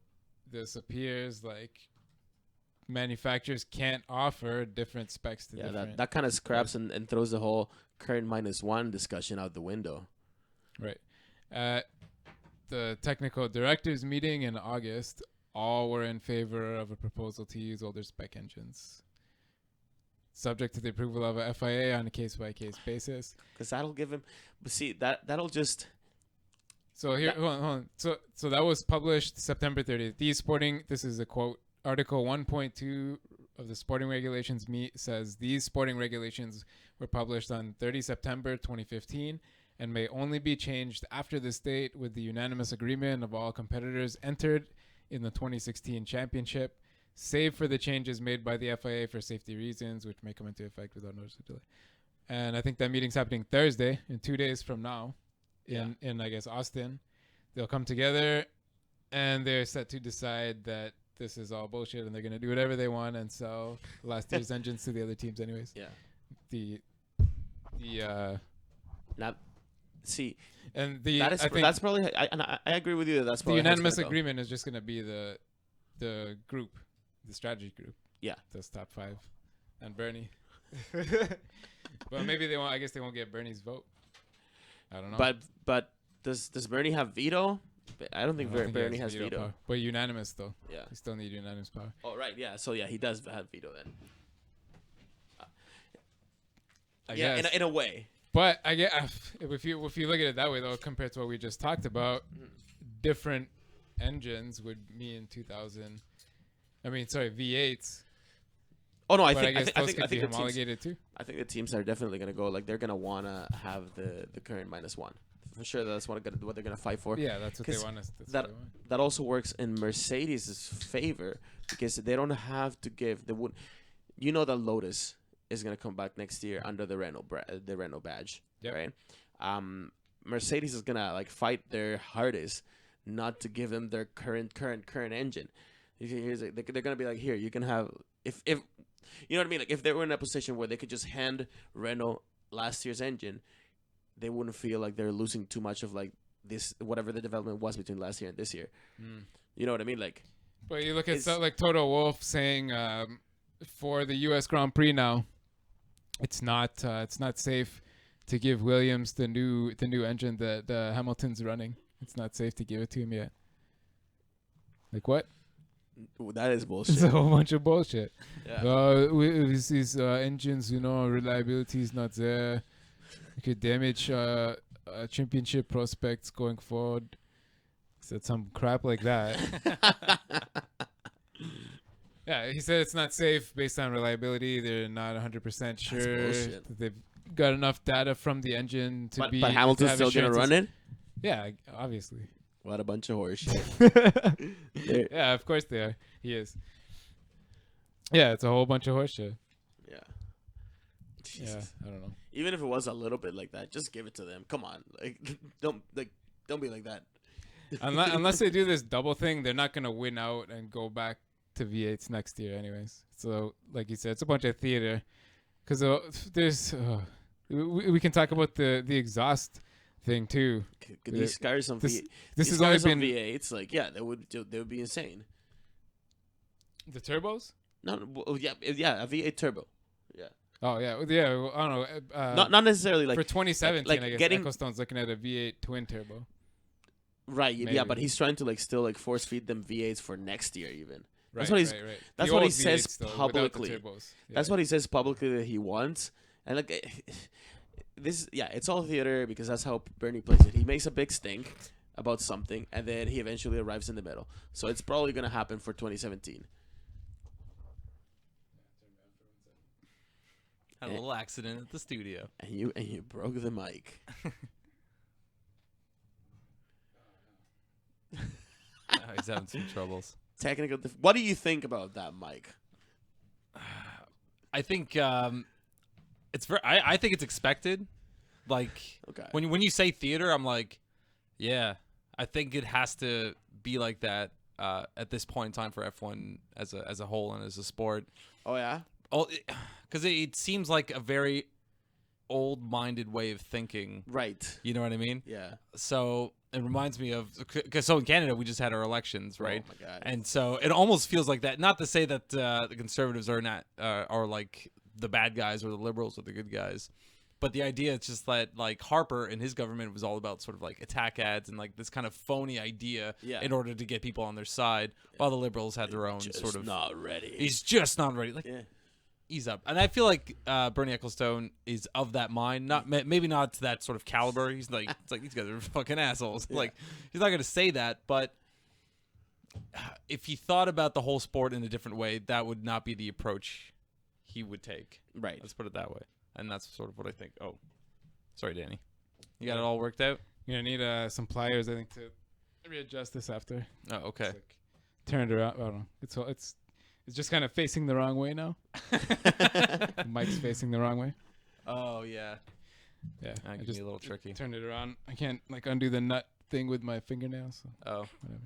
this appears like manufacturers can't offer different specs to different. That kind of scraps and throws the whole current -1 discussion out the window. Right. At the technical directors meeting in August, all were in favor of a proposal to use older spec engines, subject to the approval of a FIA on a case-by-case basis. Because that'll give him. But see, that'll just. So here, hold on. So that was published September 30th. This is a quote. Article 1.2 of the sporting regulations says these sporting regulations were published on 30 September 2015 and may only be changed after this date with the unanimous agreement of all competitors entered in the 2016 championship, save for the changes made by the FIA for safety reasons, which may come into effect without notice of delay. And I think that meeting's happening Thursday, in 2 days from now, in I guess, Austin. They'll come together, and they're set to decide that this is all bullshit, and they're going to do whatever they want and sell last year's engines to the other teams anyways. Yeah. Now, see, and that's probably, I agree with you. That's probably the unanimous agreement is just going to be the group, the strategy group. Yeah. Those top 5 and Bernie. Well, maybe they won't. I guess they won't get Bernie's vote. I don't know. But does Bernie have veto? I don't think Bernie has veto. Power. But unanimous though. Yeah. You still need unanimous power. Oh right, yeah. So yeah, he does have veto then. I guess. In a way. But I get if you look at it that way though, compared to what we just talked about, different engines would mean V8s. Oh no, I think those could be homologated too. I think the teams are definitely gonna go like they're gonna wanna have the current -1 for sure. That's what they're gonna fight for. Yeah, that's what they want. That also works in Mercedes' favor because they don't have to give the wood. You know that Lotus is gonna come back next year under the Renault badge, right? Mercedes is gonna like fight their hardest not to give them their current engine. They're gonna be like, here, you can have if you know what I mean. Like if they were in a position where they could just hand Renault last year's engine, they wouldn't feel like they're losing too much of like this whatever the development was between last year and this year. You know what I mean? Like, But you look at stuff like Toto Wolff saying for the U.S. Grand Prix now, it's not safe to give Williams the new engine that Hamilton's running. It's not safe to give it to him yet. Like what? that is bullshit. It's a whole bunch of bullshit. Yeah. These engines, reliability is not there. It could damage championship prospects going forward. Said some crap like that. Yeah, he said it's not safe based on reliability. They're not 100% sure that they've got enough data from the engine to be. But Hamilton's still gonna run it. Yeah, obviously. What a bunch of horseshit. Yeah, of course they are. He is. Yeah, it's a whole bunch of horseshit. Yeah. Jesus. Yeah, I don't know. Even if it was a little bit like that, just give it to them. Come on, don't be like that. Unless they do this double thing, they're not gonna win out and go back to V8s next year, anyways. So, like you said, it's a bunch of theater. Because there's, we can talk about the exhaust thing too. These cars on V8. This has only been V8s. Like, yeah, they would be insane. The turbos? No, well, yeah, a V8 turbo. Yeah. Oh yeah. Well, I don't know. Not necessarily like for 2017. like I guess getting Ecclestone's looking at a V8 twin turbo. Right. Maybe. Yeah, but he's trying to still force feed them V8s for next year even. Right, that's what he's. right. That's the what he old says V8s, though, publicly. without the turbos. Yeah. That's what he says publicly that he wants, and like this. Yeah, it's all theater because that's how Bernie plays it. He makes a big stink about something, and then he eventually arrives in the middle. So it's probably gonna happen for 2017. Had a little accident at the studio. And you broke the mic. Oh, he's having some troubles. Technical. What do you think about that, Mike? I think it's very. I think it's expected. Like Okay. when you say theater, I'm like, yeah. I think it has to be like that at this point in time for F1 as a whole and as a sport. Oh yeah. Oh, because it seems like a very old-minded way of thinking. Right. You know what I mean? Yeah. So it reminds me of so in Canada we just had our elections, right? Oh my God. And so it almost feels like that. Not to say that the conservatives are not are like the bad guys or the liberals are the good guys, but the idea is just that like Harper and his government was all about sort of like attack ads and like this kind of phony idea in order to get people on their side, while the liberals had their own sort of. Not ready. He's just not ready. Like. Yeah. Ease up, and I feel like Bernie Ecclestone is of that mind. Not maybe not to that sort of caliber. He's like, it's like these guys are fucking assholes. Yeah. Like he's not gonna say that, but if he thought about the whole sport in a different way, that would not be the approach he would take. Right. Let's put it that way, and that's sort of what I think. Oh, sorry, Danny. You got it all worked out? You're gonna need some pliers, I think, to readjust this after. Oh, okay. Like, turn it around. I don't know. It's just kind of facing the wrong way now. The mic's facing the wrong way. Oh yeah. Yeah. That can be a little tricky. Turned it around. I can't undo the nut thing with my fingernails. So Oh. whatever.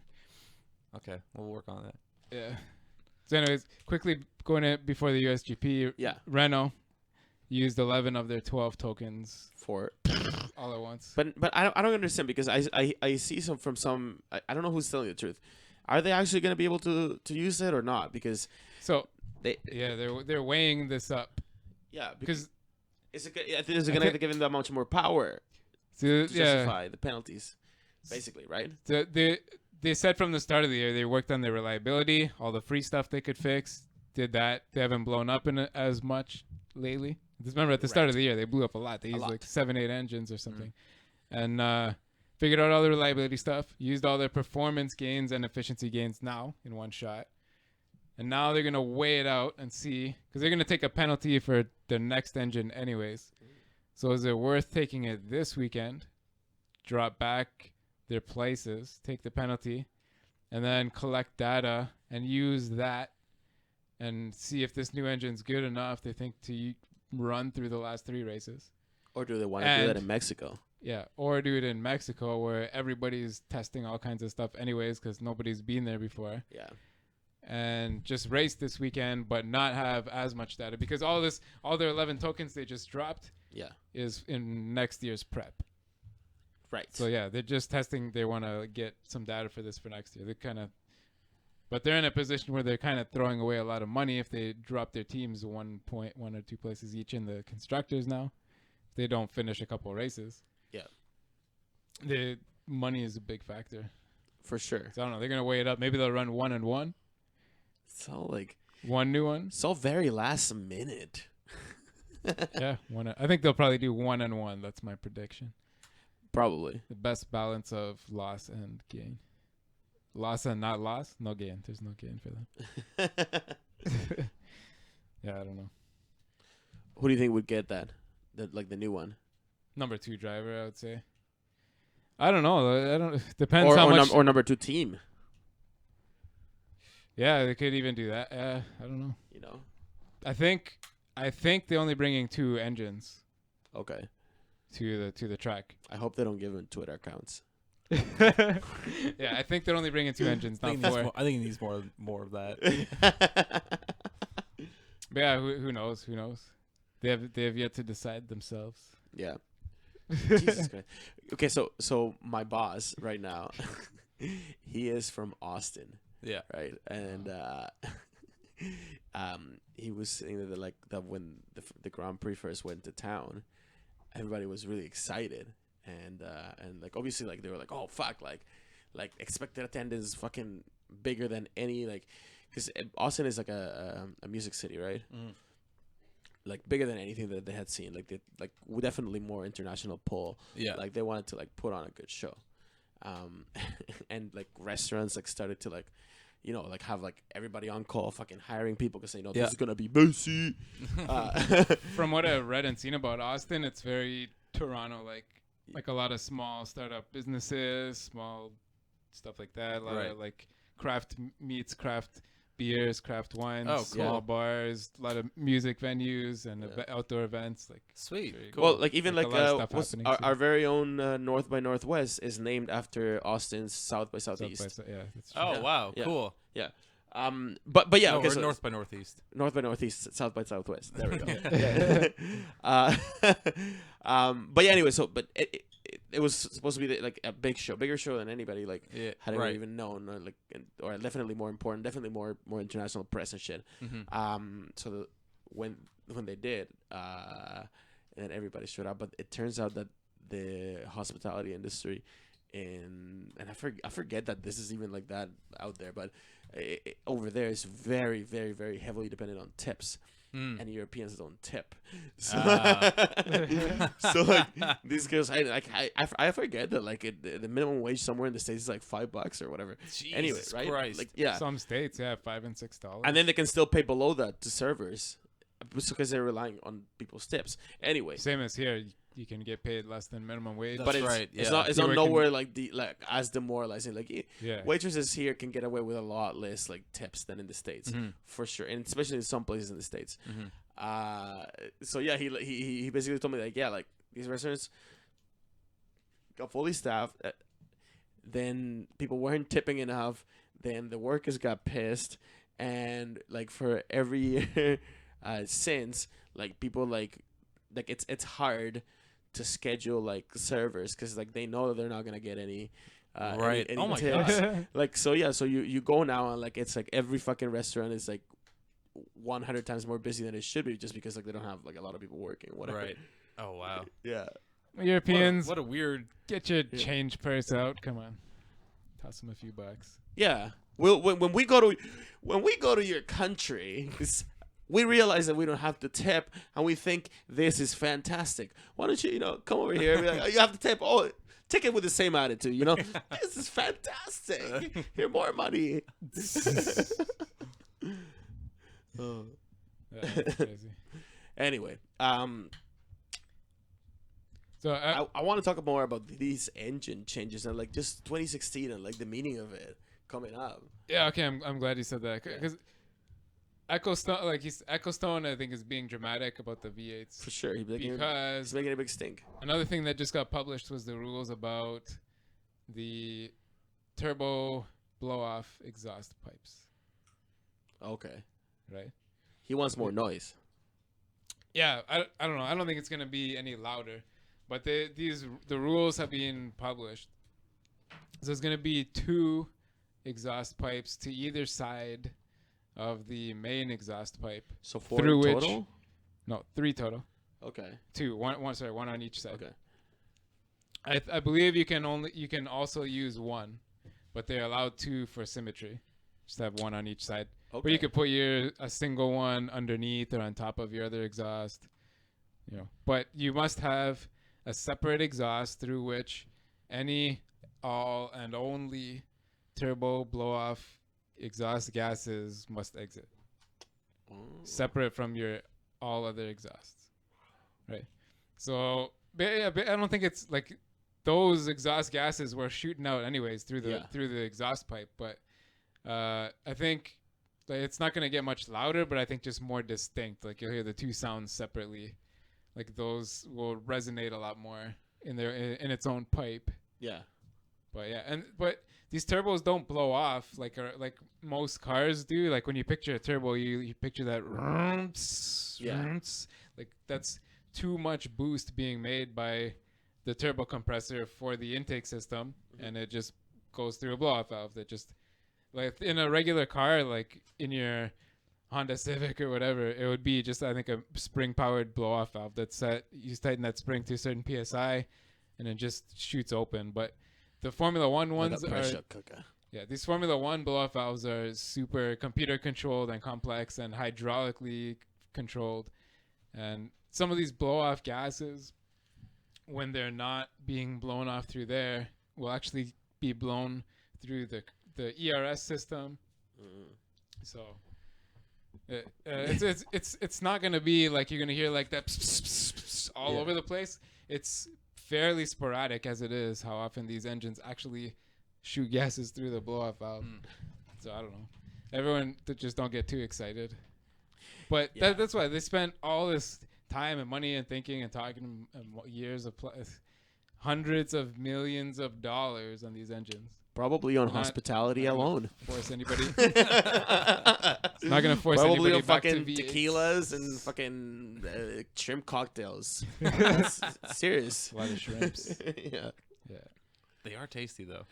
Okay, we'll work on that. Yeah. So anyways, quickly going in before the USGP. Yeah. Renault used 11 of their 12 tokens For. all at once. But I don't understand because I see some I don't know who's telling the truth. Are they actually going to be able to use it or not? Because they're weighing this up. Yeah, because is it going to give them that much more power to justify the penalties, basically, right? They said from the start of the year they worked on their reliability, all the free stuff they could fix. Did that? They haven't blown up in it as much lately. Just remember at the start of the year they blew up a lot. They used like 7-8 engines or something, and figured out all the reliability stuff, used all their performance gains and efficiency gains now in one shot. And now they're going to weigh it out and see, because they're going to take a penalty for the next engine anyways. So is it worth taking it this weekend, drop back their places, take the penalty, and then collect data and use that and see if this new engine's good enough, they think, to run through the last 3 races? Or do they want to do that in Mexico? Yeah, or do it in Mexico where everybody's testing all kinds of stuff anyways because nobody's been there before. Yeah. And just race this weekend but not have as much data because all their 11 tokens they just dropped is in next year's prep. Right. So yeah, they're just testing. They want to get some data for this for next year. But they're in a position where they're kind of throwing away a lot of money if they drop their teams 1 or 2 places each in the constructors now. If they don't finish a couple of races. Yeah. The money is a big factor. For sure. So I don't know. They're gonna weigh it up. Maybe they'll run 1 and 1. It's all like One new one. it's all very last minute. Yeah, I think they'll probably do 1 and 1. That's my prediction. Probably. The best balance of loss and gain. Loss and not loss, no gain. There's no gain for them. Yeah, I don't know. Who do you think would get that? The new one? Number 2 driver, I would say. I don't know. I don't. Depends how much. Or number 2 team. Yeah, they could even do that. I don't know. You know. I think they're only bringing 2 engines Okay. to the track. I hope they don't give them Twitter accounts. Yeah, I think they're only bringing 2 engines, not 4. I think it needs more of that. But yeah, who knows? Who knows? They have yet to decide themselves. Yeah. Jesus Christ. Okay, so my boss right now, he is from Austin, Yeah. right? And he was saying that when the Grand Prix first went to town, everybody was really excited, and like obviously like they were like, oh fuck, like expected attendance is fucking bigger than any, like, because Austin is like a music city, right? Mm. Like bigger than anything that they had seen. Like definitely more international pull. Yeah. Like they wanted to like put on a good show, and like restaurants like started to like, you know, like have like everybody on call, fucking hiring people because they know this is gonna be busy. From what I've read and seen about Austin, it's very Toronto like a lot of small startup businesses, small stuff like that. A lot of like craft meats, craft beers, craft wines, Oh, cool. small bars, a lot of music venues and outdoor events. Like Sweet. very Cool. Well, like even Like like a lot of stuff what's happening our too. very own North by Northwest is named after Austin's South by Southeast. yeah, that's true. Oh Yeah. wow. Yeah. Cool. Yeah. But yeah, No, okay, we're so north by northeast. North by Northeast, South by Southwest. There we go. But yeah, anyway, so but it was supposed to be like a big show, bigger show than anybody like had ever even known, or definitely more important, definitely more international press and shit. Mm-hmm. So when they did, and everybody showed up, but it turns out that the hospitality industry and I forget that this is even like that out there, but over there is very, very, very heavily dependent on tips. And Europeans don't tip, so, so like these girls, I forget that like the minimum wage somewhere in the States is like $5 or whatever. Jesus anyway, right? Christ. Like yeah, Some states, $5 and $6. and then they can still pay below that to servers, because they're relying on people's tips. Anyway, Same as here, you can get paid less than minimum wage. That's but it's right, it's yeah. not You're working- nowhere like as demoralizing. Like Yeah. waitresses here can get away with a lot less like tips than in the States, Mhm. for sure, and especially in some places in the States. Mhm. So yeah, he basically told me like, yeah, like these restaurants got fully staffed, then people weren't tipping enough, then the workers got pissed, and like for every year since, like people like it's hard to schedule like servers because like they know that they're not gonna get any Right. any Oh my tips. God. Like so yeah, so you go now and like it's like every fucking restaurant is like 100 times more busy than it should be, just because like they don't have like a lot of people working, whatever. Right. Oh wow. Yeah. Europeans, What a weird. get your change purse out. Come on, toss them a few bucks. Yeah. Well, when we go to your country, we realize that we don't have to tip, and we think this is fantastic. Why don't you come over here? And be like, oh, you have to tip. Oh, take it with the same attitude. This is fantastic. Here, more money. Oh. Yeah, that's crazy. Anyway, So I want to talk more about these engine changes and like just 2016 and like the meaning of it coming up. yeah, okay, I'm glad you said that because Ecclestone, I think, is being dramatic about the V8s For sure, he's making because a big stink. another thing that just got published was the rules about the turbo blow-off exhaust pipes, Okay, right? he wants more noise. Yeah, I don't know. I don't think it's gonna be any louder, But the rules have been published. So there's going to be 2 exhaust pipes to either side of the main exhaust pipe. So 4 through which, total? No, 3 total. Okay. 2. One on each side. Okay. I believe you can also use 1, but they're allowed 2 for symmetry. Just have 1 on each side. Okay. But you could put a single one underneath or on top of your other exhaust. You know, but you must have a separate exhaust through which any, all, and only turbo blow-off exhaust gases must exit. Separate from your all other exhausts. Right? So, I don't think it's like those exhaust gases were shooting out anyways through the exhaust pipe, but I think like it's not going to get much louder, but I think just more distinct. Like you'll hear the 2 sounds separately. Like those will resonate a lot more in its own pipe. Yeah. But these turbos don't blow off like most cars do. Like when you picture a turbo, you picture that like that's too much boost being made by the turbo compressor for the intake system, and it just goes through a blow off valve that just like in a regular car, like in your Honda Civic or whatever, it would be just, I think, a spring-powered blow-off valve that's set. You tighten that spring to a certain PSI, and it just shoots open. But the Formula One ones these Formula One blow-off valves are super computer-controlled and complex and hydraulically controlled. And some of these blow-off gases, when they're not being blown off through there, will actually be blown through the ERS system. So it's not gonna be like you're gonna hear like that all over the place. It's fairly sporadic as it is how often these engines actually shoot gases through the blow-off valve. So I don't know. Everyone just don't get too excited. But that's why they spent all this time and money and thinking and talking and years of hundreds of millions of dollars on these engines. Probably on hospitality alone. Force anybody. It's not gonna force Probably anybody on back to fucking V8s. tequilas and fucking shrimp cocktails. Serious. A lot of shrimps. Yeah. They are tasty though.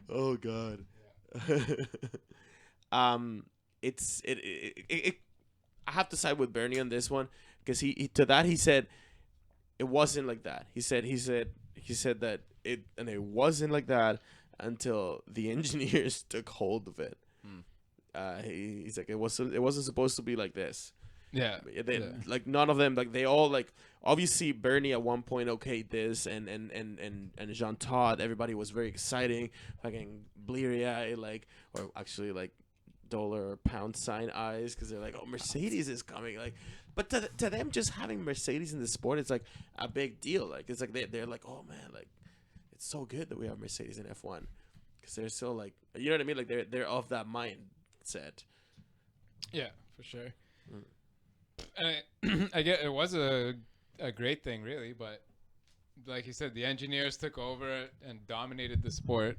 Oh God. I have to side with Bernie on this one because he said it wasn't like that. He said that it wasn't like that until the engineers took hold of it. He's like it wasn't supposed to be like this. Like none of them, like they all, like obviously Bernie at one point okayed this, and Jean Todt, everybody was very exciting, fucking bleary eye, like, or actually like dollar or pound sign eyes, because they're like, oh, Mercedes is coming, like. But to them, just having Mercedes in the sport, it's like a big deal. Like it's like they're like, oh man, like it's so good that we have Mercedes in F1, because they're so like, you know what I mean? Like they're of that mindset. Yeah, for sure. And I get it was a great thing, really, but like you said, the engineers took over and dominated the sport.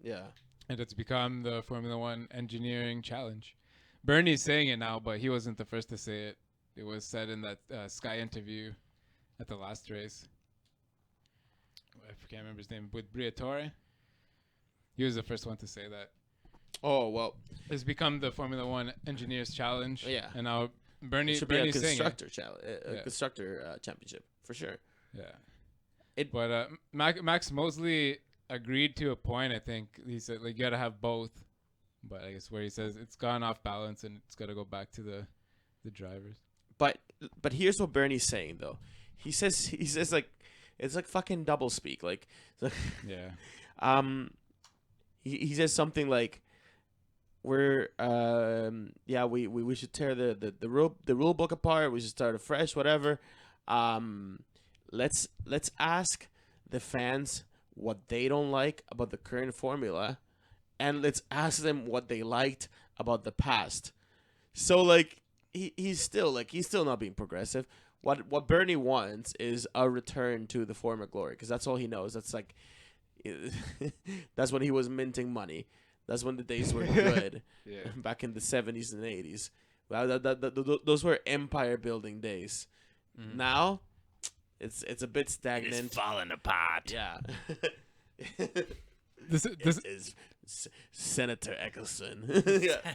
Yeah. And it's become the Formula One engineering challenge. Bernie's saying it now, but he wasn't the first to say it. It was said in that Sky interview at the last race. I can't remember his name. With Briatore. He was the first one to say that. Oh, well. It's become the Formula One engineers challenge. Yeah. And now Bernie's should be a saying constructor constructor championship for sure. Yeah. But Max Mosley agreed to a point. I think he said like you gotta have both. But I guess where he says it's gone off balance and it's got to go back to the drivers. But here's what Bernie's saying though. He says like it's like fucking double speak. Like yeah. He says something like we're we should tear the rule book apart. We should start afresh. Whatever. Let's ask the fans what they don't like about the current formula, and let's ask them what they liked about the past. So like he's still not being progressive. What Bernie wants is a return to the former glory, because that's all he knows. That's like that's when he was minting money. That's when the days were good. Yeah. Back in the 70s and 80s. Well, those were empire building days. Now, it's a bit stagnant. It's falling apart. Yeah. This is Senator Ecclestone. Yeah.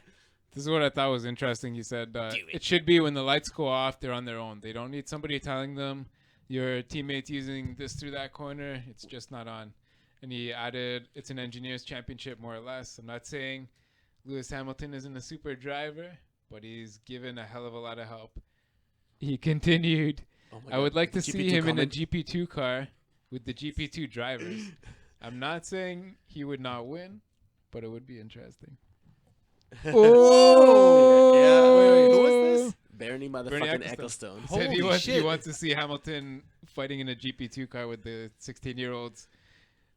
This is what I thought was interesting. He said it should be when the lights go off, they're on their own. They don't need somebody telling them your teammate's using this through that corner. It's just not on. And he added, it's an engineer's championship, more or less. I'm not saying Lewis Hamilton isn't a super driver, but he's given a hell of a lot of help. He continued, I would like to see him in a GP2 car with the GP2 drivers. I'm not saying he would not win, but it would be interesting. Oh, yeah. Who was this? Bernie motherfucking Ecclestone. Said Holy he shit. wants to see Hamilton fighting in a GP2 car with the 16-year-olds.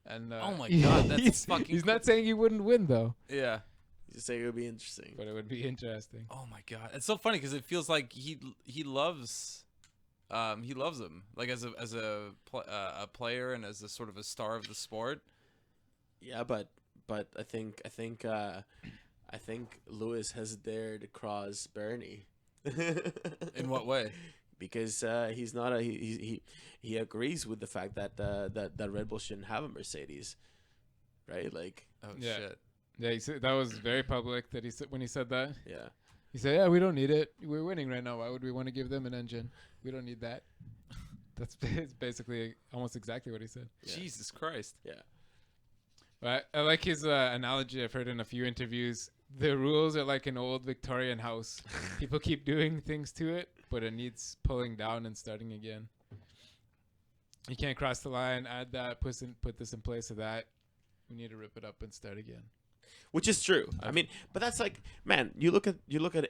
And Oh my God, that's fucking He's not saying he wouldn't win though, Yeah. You say it would be interesting. but it would be interesting. Oh my God, it's so funny because it feels like he loves him like as a player and as a sort of a star of the sport. Yeah, but I think Lewis has dared to cross Bernie. In what way? Because he's not he agrees with the fact that that Red Bull shouldn't have a Mercedes, right? Like, Oh Yeah. shit. Yeah, he said that was very public. That he said when he said that, yeah, he said, "Yeah, we don't need it. We're winning right now. Why would we want to give them an engine? We don't need that." That's basically almost exactly what he said. Yeah. Jesus Christ. yeah. But I like his analogy. I've heard in a few interviews. The rules are like an old Victorian house. People keep doing things to it, but it needs pulling down and starting again. You can't cross the line, add that, put this in place of that. We need to rip it up and start again. Which is true. I mean, but that's like, man, you look at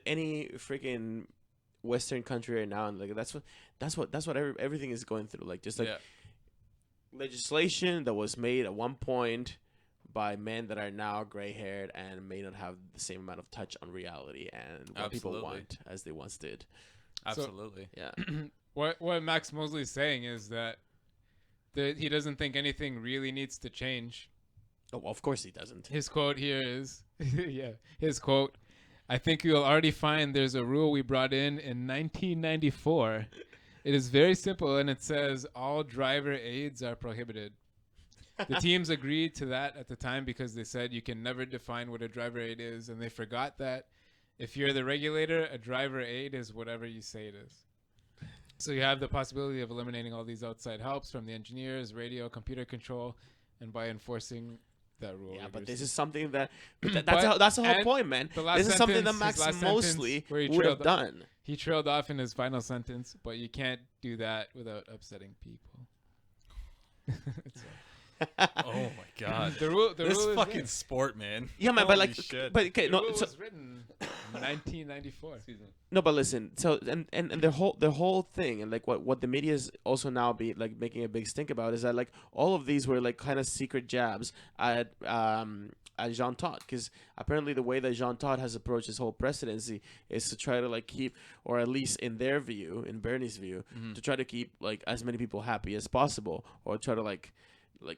any freaking Western country right now, and like that's what everything is going through. Like, just like Yeah. legislation that was made at one point by men that are now gray-haired and may not have the same amount of touch on reality and what people Absolutely. want as they once did. Absolutely. Yeah. What Max Mosley is saying is that he doesn't think anything really needs to change. Oh, well, of course he doesn't. His quote here is, his quote, I think you'll already find there's a rule we brought in 1994. It is very simple, and it says all driver aids are prohibited. The teams agreed to that at the time because they said you can never define what a driver aid is, and they forgot that if you're the regulator, a driver aid is whatever you say it is. So you have the possibility of eliminating all these outside helps from the engineers, radio, computer control, and by enforcing that rule. Yeah, but this is something that But- that's the whole and point, man. the last This is something that sentence- his Max last Mosley sentence where he would have trailed- done. He trailed off in his final sentence, but you can't do that without upsetting people. Oh my God. The rule This is fucking there. sport, man. Yeah, man, but Holy like, shit. but okay, The no, rule so, was written in 1994. no, but listen, so and the whole thing, and like what the media is also now be like making a big stink about is that like all of these were like kind of secret jabs at Jean Todt, because apparently the way that Jean Todt has approached his whole presidency is to try to like keep, or at least in their view, in Bernie's view, to try to keep like as many people happy as possible, or try to like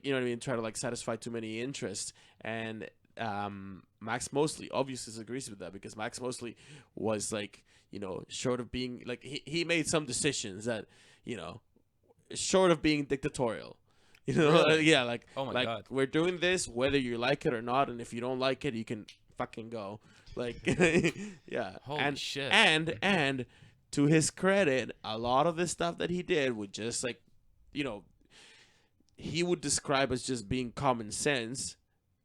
you know what I mean, try to like satisfy too many interests. And Max Mosley obviously disagrees with that, because Max Mosley was like, you know, short of being like he made some decisions that, you know, short of being dictatorial. You know, Really? yeah, like, Oh my like God. we're doing this whether you like it or not, and if you don't like it, you can fucking go. Like, yeah. Holy shit. And to his credit, a lot of the stuff that he did would just like, you know, he would describe as just being common sense,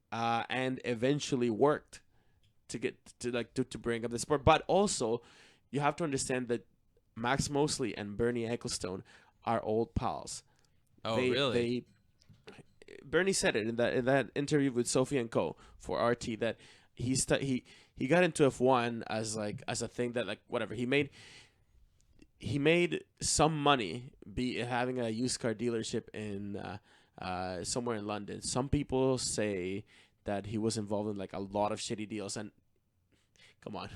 and eventually worked to get to bring up the sport. But also, you have to understand that Max Mosley and Bernie Ecclestone are old pals. Oh, really? Bernie said it in that interview with Sophie and Co. for RT that he got into F1 as a thing that like whatever he made some money having a used car dealership in somewhere in London. Some people say that he was involved in like a lot of shitty deals, and come on.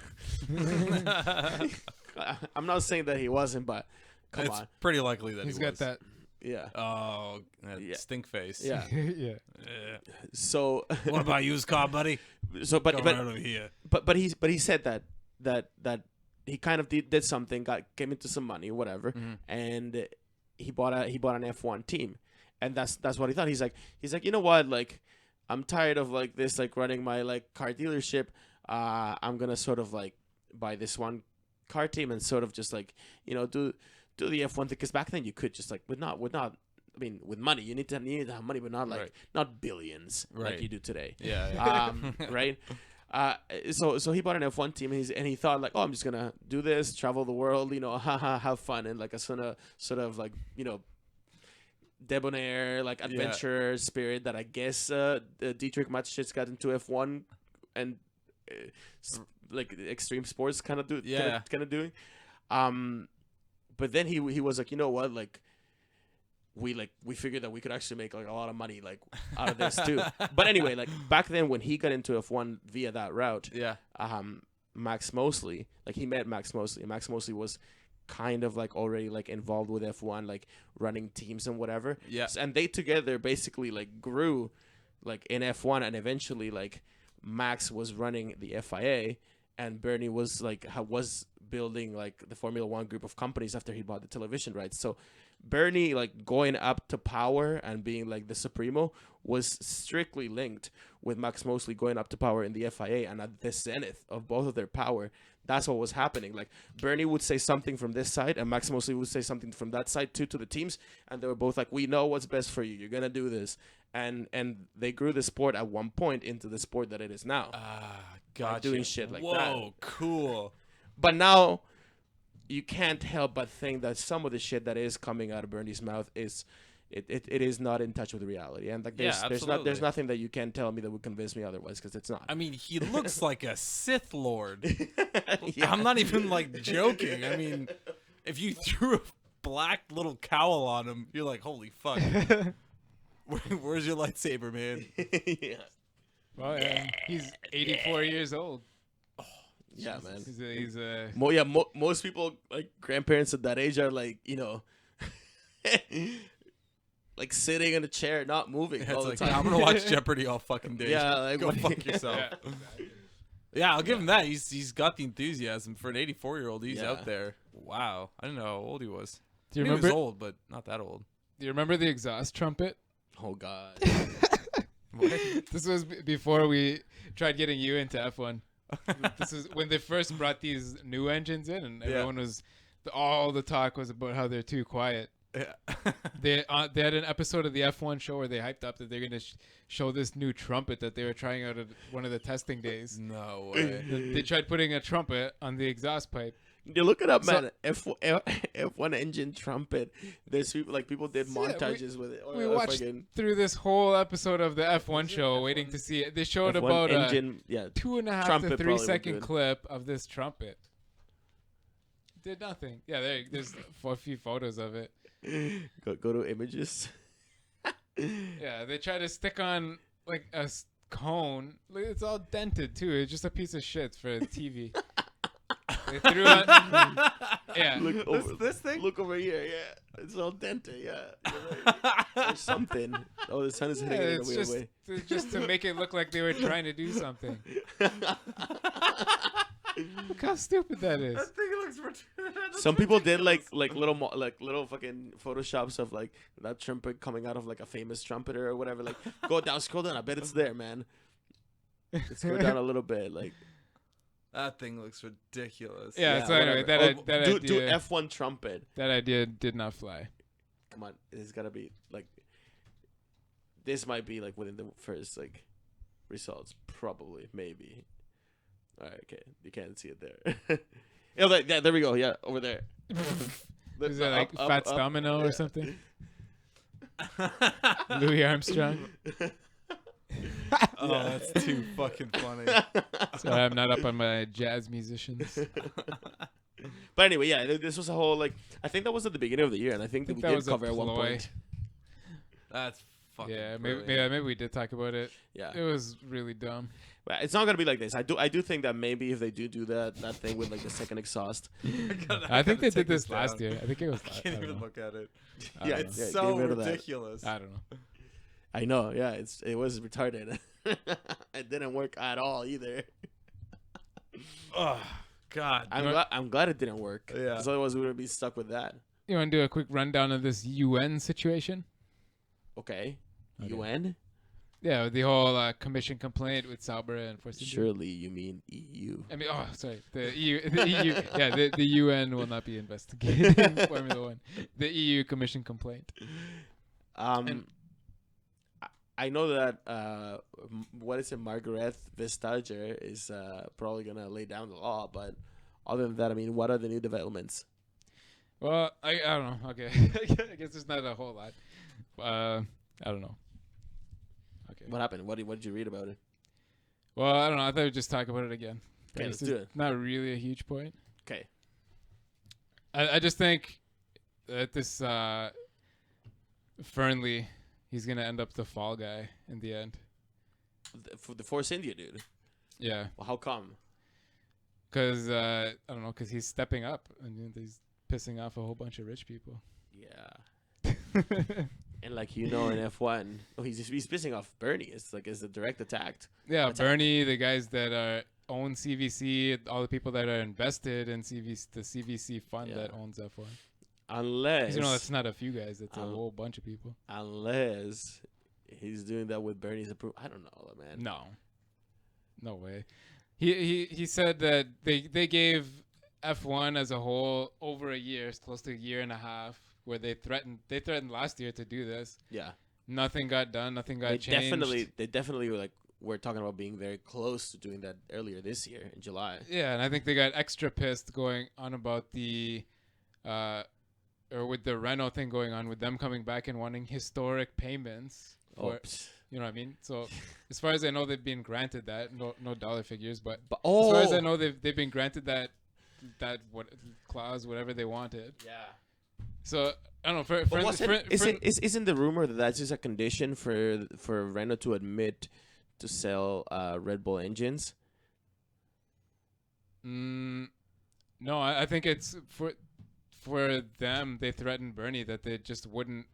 I'm not saying that he wasn't, but come It's on. pretty likely that He's he got was. that. Yeah. Oh, that Yeah. stink face. Yeah. Yeah. Yeah. So What about used car, buddy? so Go right over here. but he said that he kind of did something, came into some money, whatever, and he bought an F1 team, and that's what he thought. He's like, you know what, like, I'm tired of like this, like running my like car dealership. I'm gonna sort of like buy this one car team and sort of just like, you know, do the F1 thing, because back then you could just like with money you need to have money, but not like not billions like you do today. Right. So he bought an F1 team, and he thought like, oh, I'm just gonna do this, travel the world, you know, have fun, and like a sort of like, you know, debonair, like adventure spirit that I guess Dietrich Mateschitz got into F1 and like extreme sports kind of doing. But then he was like, you know what, like we figured that we could actually make like a lot of money like out of this too. But anyway, like back then when he got into F1 via that route, Max Mosley, like he met Max Mosley, and Max Mosley was kind of like already like involved with F1, like running teams and whatever. And they together basically like grew like in F1, and eventually like Max was running the FIA, and Bernie was like was building like the Formula One group of companies after he bought the television rights. So Bernie like going up to power and being like the Supremo was strictly linked with Max Mosley going up to power in the FIA, and at the zenith of both of their power, that's what was happening. Like Bernie would say something from this side, and Max Mosley would say something from that side too to the teams, and they were both like, we know what's best for you, you're gonna do this. And they grew the sport at one point into the sport that it is now. Gotcha. Like doing shit like that. Whoa, cool. But now you can't help but think that some of the shit that is coming out of Bernie's mouth is it is not in touch with reality. And like there's nothing that you can tell me that would convince me otherwise, because it's not. I mean, he looks like a Sith Lord. I'm not even like joking. I mean, if you threw a black little cowl on him, you're like, holy fuck. Where's your lightsaber, man? Well, he's 84 years old. Yeah, man. He's most people, like grandparents at that age, are like, you know, like sitting in a chair, not moving all the time. I'm gonna watch Jeopardy all fucking day. Yeah, like, go fuck yourself. Yeah, I'll give him that. He's got the enthusiasm for an 84-year-old. He's out there. Wow, I didn't know how old he was. Do you remember? He was old, but not that old. Do you remember the exhaust trumpet? Oh God. This was before we tried getting you into F1. This is when they first brought these new engines in, and everyone was all the talk was about how they're too quiet. They had an episode of the F1 show where they hyped up that they're gonna show this new trumpet that they were trying out at one of the testing days. No way. They tried putting a trumpet on the exhaust pipe. You look it up, man. F1 engine trumpet. There's people did montages with it. We watched through this whole episode of the F1 show, waiting to see it. They showed F1 about engine, a 2.5 to 3 second clip of this trumpet. Did nothing. Yeah, there's a few photos of it. Go to images. Yeah, they try to stick on like a cone. It's all dented too. It's just a piece of shit for a TV. They threw on, yeah. Look over, this thing? Look over here. Yeah, it's all dented. Yeah, you're right. There's something. Oh, the sun is hitting it in a weird way. It's just to make it look like they were trying to do something. Look how stupid that is. That thing looks Some people did like little fucking photoshops of like that trumpet coming out of like a famous trumpeter or whatever. Like, scroll down. I bet it's there, man. Let's go down a little bit, like. That thing looks ridiculous. Yeah, so anyway, do F1 trumpet. That idea did not fly. Come on, it's gotta be like. This might be like within the first like results, probably, maybe. All right, okay, you can't see it there. Yeah, there we go. Yeah, over there. Is that like Fats Domino or something? Louis Armstrong. Oh, that's too fucking funny. Sorry, I'm not up on my jazz musicians. But anyway, yeah, this was a whole like. I think that was at the beginning of the year, and I think that we did cover at one point. That's fucking. Yeah, maybe we did talk about it. Yeah, it was really dumb. But it's not gonna be like this. I do think that maybe if they do that thing with like the second exhaust. I think they did this last year. I think it was. I can't even look at it. Yeah, it's so ridiculous. I don't know. I know, yeah, it was retarded. It didn't work at all either. Oh, God. I'm glad it didn't work. Yeah. Because otherwise we would be stuck with that. You want to do a quick rundown of this UN situation? Okay. Okay. UN? Yeah, the whole commission complaint with Sauber and Force India. Surely you mean EU. I mean, sorry, the EU, yeah, the UN will not be investigating Formula One. The EU commission complaint. I know that Margaret Vestager is probably gonna lay down the law, but other than that, I mean, what are the new developments? Well, I don't know. Okay, I guess there's not a whole lot. I don't know. Okay. What happened? What did you read about it? Well, I don't know. I thought we'd just talk about it again. Okay, let's This do is it. Not really a huge point. Okay. I just think that this Fernley, he's gonna end up the fall guy in the end. For the Force India dude. Yeah, Well, how come? because I don't know, because he's stepping up and he's pissing off a whole bunch of rich people. Yeah. And like in F1, he's pissing off Bernie. It's a direct attack. Yeah, Bernie, the guys that own CVC, all the people that are invested in CVC, the CVC fund that owns F1. Unless That's not a few guys; it's a whole bunch of people. Unless he's doing that with Bernie's approval. I don't know, man. No way. He said that they gave F1 as a whole over a year, it's close to a year and a half, where they threatened last year to do this. Yeah. Nothing got done. Nothing got changed. They definitely were we're talking about being very close to doing that earlier this year in July. Yeah, and I think they got extra pissed going on about the or with the Renault thing going on, with them coming back and wanting historic payments. You know what I mean? So as far as I know, they've been granted that. No dollar figures, but as far as I know, they've been granted that clause, whatever they wanted. Yeah. So I don't know. Isn't the rumor that that's just a condition for Renault to admit to sell Red Bull engines? No, I think it's for them. They threatened Bernie that they just wouldn't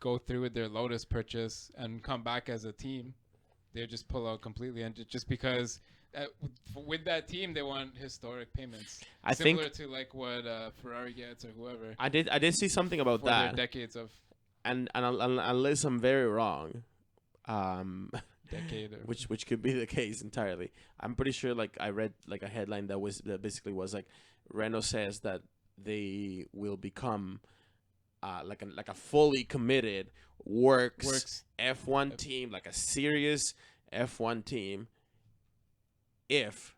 go through with their Lotus purchase and come back as a team. They just pull out completely, and just because with that team they want historic payments, similar to like what Ferrari gets or whoever. I did see something about that. Their decades of and unless I'm very wrong, decade, which could be the case entirely. I'm pretty sure I read a headline that basically was Renault says that they will become like a fully committed works F1 team, like a serious F1 team, if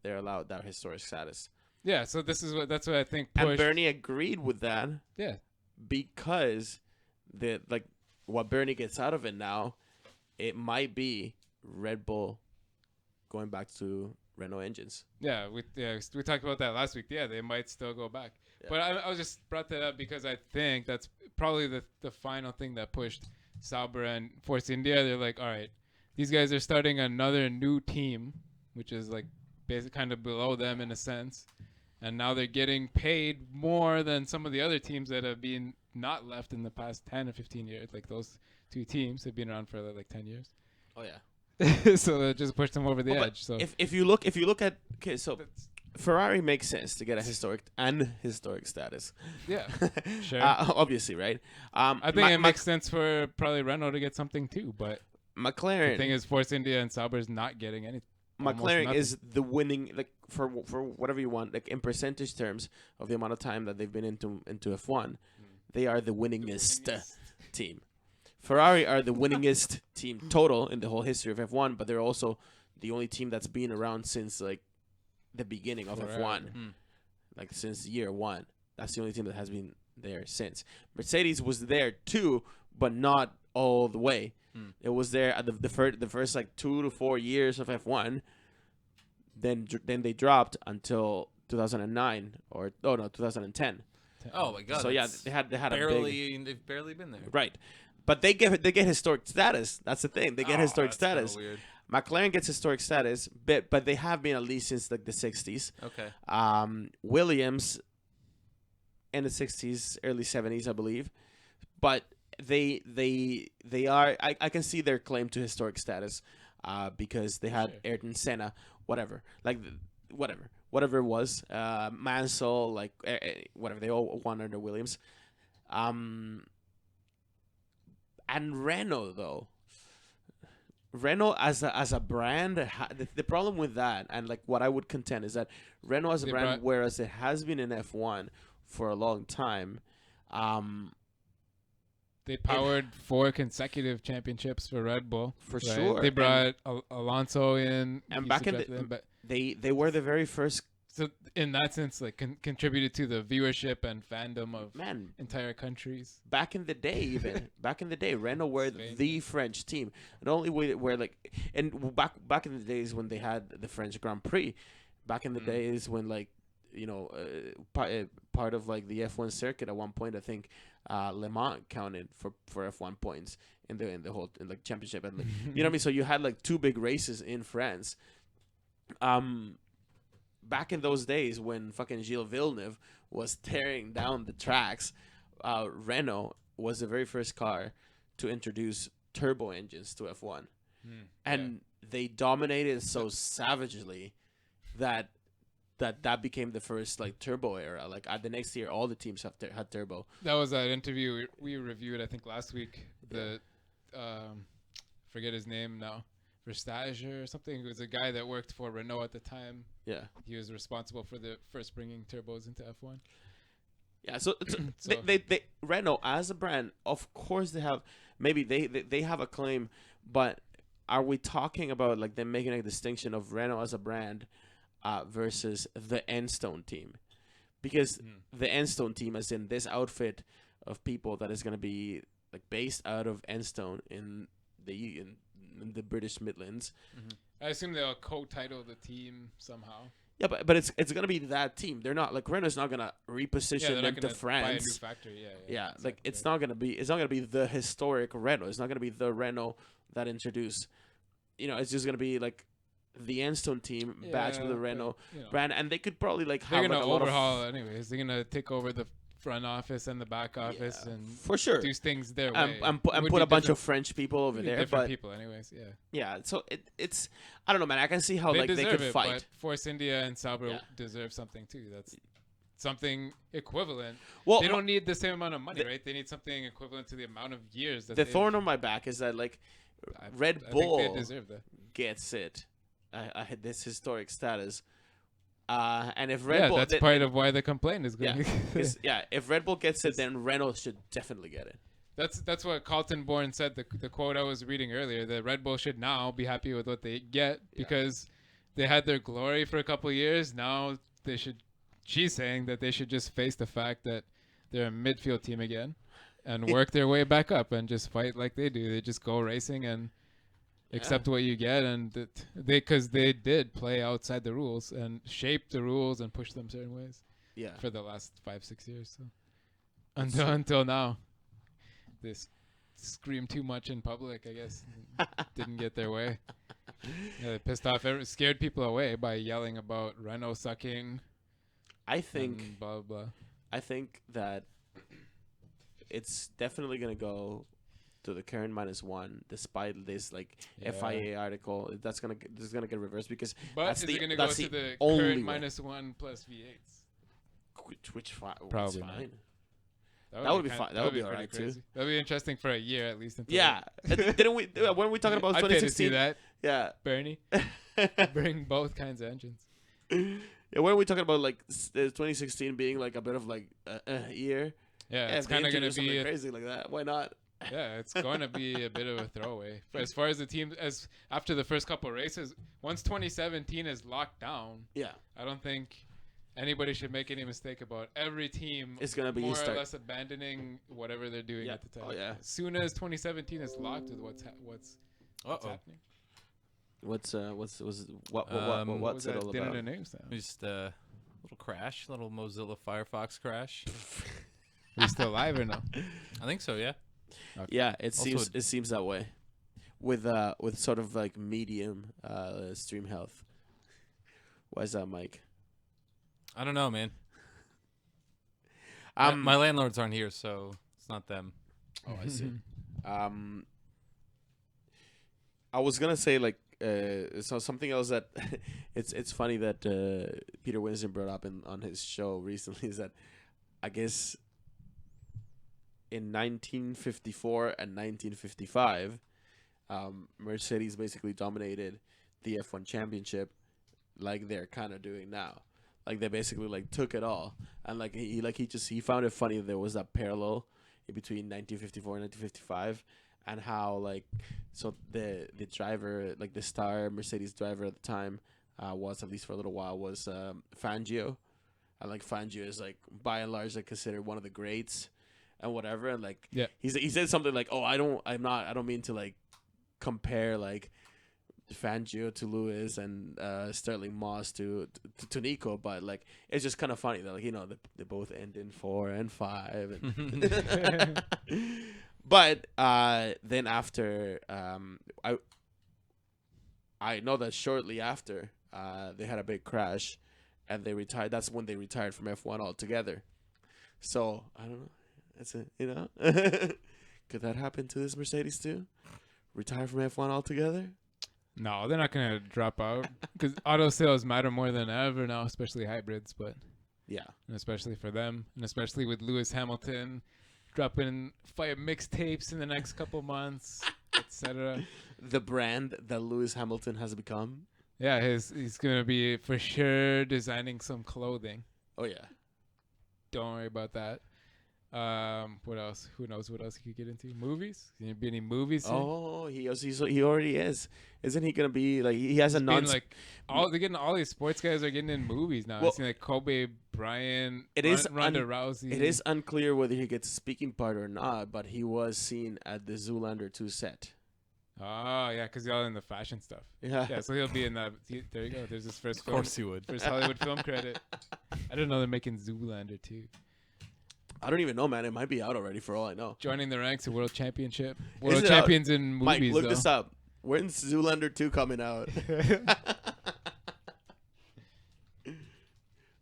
they're allowed that historic status. Yeah, so that's what I think pushed. And Bernie agreed with that. Yeah, because what Bernie gets out of it now, it might be Red Bull going back to Renault engines. Yeah, we talked about that last week. Yeah, they might still go back. Yeah. But I was just brought that up because I think that's probably the final thing that pushed Sauber and Force India. They're like, all right, these guys are starting another new team, which is like basically kind of below them in a sense. And now they're getting paid more than some of the other teams that have been not left in the past 10 or 15 years. Like those two teams have been around for like 10 years. Oh, yeah. So that just pushed them over the edge. So if you look at so Ferrari makes sense to get a historic status. Yeah, sure. Obviously, right? I think it makes sense for probably Renault to get something too, but McLaren. The thing is, Force India and Sauber is not getting anything. McLaren is the winning, for whatever you want, in percentage terms of the amount of time that they've been into F1, they are the winningest team. Ferrari are the winningest team total in the whole history of F1, but they're also the only team that's been around since the beginning of F1, since year one. That's the only team that has been there since. Mercedes was there too, but not all the way. It was there at the first 2 to 4 years of F1. Then they dropped until 2009 2010. Oh my God! So yeah, they had they've barely been there. Right, but they get historic status. That's the thing. They get historic status. Weird. McLaren gets historic status, but they have been at least since the 60s. Okay. Williams in the 60s, early 70s, I believe, but they are. I can see their claim to historic status, because they had Ayrton Senna, whatever. whatever it was, Mansell, like whatever, they all won under Williams. And Renault though. Renault as a brand, the problem with that, and like what I would contend is that Renault as a brand, whereas it has been in F1 for a long time, they powered 4 consecutive championships for Red Bull. For sure. They brought Alonso in, and back in they were the very first. So in that sense, like contributed to the viewership and fandom of Man, entire countries. Back in the day, Renault were the French team. Not only were like, and back in the days when they had the French Grand Prix, back in the days when like, you know, part of like the F1 circuit at one point, I think Le Mans counted for F1 points in the whole like championship, and like, you know what I mean. So you had like 2 big races in France. Back in those days when fucking Gilles Villeneuve was tearing down the tracks, Renault was the very first car to introduce turbo engines to F1. And they dominated so savagely that became the first like turbo era. Like the next year, all the teams had turbo. That was that interview we reviewed, I think, last week. Forget his name now. Verstager or something. He was a guy that worked for Renault at the time. Yeah. He was responsible for the first bringing turbos into F1. Yeah, so they Renault as a brand, of course they have, maybe they have a claim, but are we talking about like them making a distinction of Renault as a brand versus the Enstone team? Because the Enstone team, as in this outfit of people that is going to be like based out of Enstone in the British Midlands. I assume they'll co-title the team somehow. Yeah, but it's gonna be that team. They're not like Renault's not gonna reposition them to France. Buy a new factory. Yeah, exactly. Like it's not gonna be the historic Renault. It's not gonna be the Renault that introduced. You know, it's just gonna be like the Enstone team badged with the Renault brand, and they could probably like they're have gonna like, overhaul anyways. They're gonna take over the front office and the back office and for sure do things their way and put a bunch of French people over there. Different people, anyways. Yeah. So it's I don't know, man. I can see how they could fight. But Force India and Sauber deserve something too. That's something equivalent. Well, they don't need the same amount of money, right? They need something equivalent to the amount of years. That the thorn on my back is that like Red Bull think they deserve that. Gets it. I had this historic status. And if Red Bull, that's part of why the complaint is going. If Red Bull gets it, then Renault should definitely get it. That's what Carlton Bourne said. The quote I was reading earlier: that Red Bull should now be happy with what they get because they had their glory for a couple of years. Now they should. She's saying that they should just face the fact that they're a midfield team again, and work their way back up and just fight like they do. They just go racing and accept what you get, and because they did play outside the rules and shape the rules and push them certain ways. Yeah. For the last 5-6 years, so until now, they scream too much in public. I guess didn't get their way. They pissed off, scared people away by yelling about Renault sucking. I think blah blah. I think that it's definitely gonna go to the current -1, despite this like FIA article. This is gonna get reversed because that's is it gonna go to the current -1 plus V8s? Which probably fine. That would be fine. That would be alright too. That would be interesting for a year at least. Didn't we? When we talking about 2016? I'd pay to see that. Yeah, Bernie, bring both kinds of engines. Yeah, when are we talking about like 2016 being like a bit of like a year? Yeah, it's kind of gonna be crazy like that. Why not? Yeah, it's going to be a bit of a throwaway. But as far as the team, as after the first couple of races, once 2017 is locked down, I don't think anybody should make any mistake about every team is going to be more or less abandoning whatever they're doing at the time. As soon as 2017 is locked with what's happening. What's it all about? Just a little crash, little Mozilla Firefox crash. Are you still live or no? I think so. Yeah. Okay. Yeah, it seems that way, with sort of like medium stream health. Why is that, Mike? I don't know, man. My landlords aren't here, so it's not them. Oh, I see. I was gonna say like so something else that it's funny that Peter Winston brought up on his show recently is that I guess in 1954 and 1955, Mercedes basically dominated the F1 championship, like they're kind of doing now. Like they basically like took it all, and like he found it funny that there was that parallel in between 1954 and 1955, and how like so the driver, like the star Mercedes driver at the time, was, at least for a little while, was Fangio, and like Fangio is like by and large like considered one of the greats and whatever, and like he said something like, oh, I don't mean to like compare like Fangio to Lewis and Sterling Moss to Nico, but like it's just kind of funny that, like, you know, they both end in 4 and 5 and but then after I know that shortly after they had a big crash and they retired. That's when they retired from F1 altogether. So I don't know, that's it, you know. Could that happen to this Mercedes too? Retire from F1 altogether? No, they're not going to drop out because auto sales matter more than ever now, especially hybrids. But yeah, and especially for them, and especially with Lewis Hamilton dropping 5 mixtapes in the next couple months, etc. The brand that Lewis Hamilton has become. Yeah, he's going to be for sure designing some clothing. Oh yeah, don't worry about that. What else? Who knows what else he could get into? Movies? Can there be any movies? Oh, he already is. Isn't he gonna be like he has a non? Like all these sports guys are getting in movies now. Well, I've seen like Kobe Bryant, Ronda Rousey. It is unclear whether he gets a speaking part or not, but he was seen at the Zoolander 2 set. Oh yeah, because he's all in the fashion stuff. Yeah, so he'll be in that. There you go. There's his first. Of course he would. First Hollywood film credit. I didn't know they're making Zoolander 2. I don't even know, man. It might be out already for all I know. Joining the ranks of World Championship. World Champions out? In movies, Mike, look this up. When's Zoolander 2 coming out?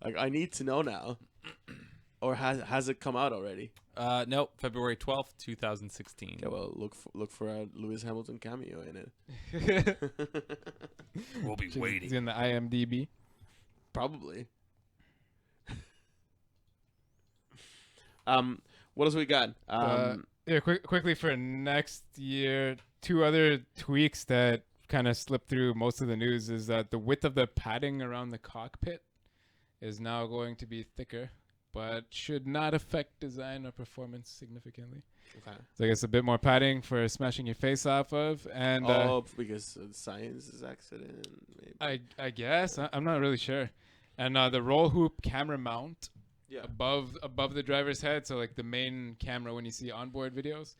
Like, I need to know now. Or has it come out already? Nope. February 12th, 2016. Okay, well, look for a Lewis Hamilton cameo in it. We'll be waiting. He's in the IMDb. Probably. What else we got? Quickly for next year, 2 other tweaks that kind of slipped through most of the news is that the width of the padding around the cockpit is now going to be thicker, but should not affect design or performance significantly. Okay. So I guess a bit more padding for smashing your face off of, and because of science accident. Maybe. I guess I'm not really sure, and the roll hoop camera mount. Yeah. Above the driver's head, so like the main camera when you see onboard videos,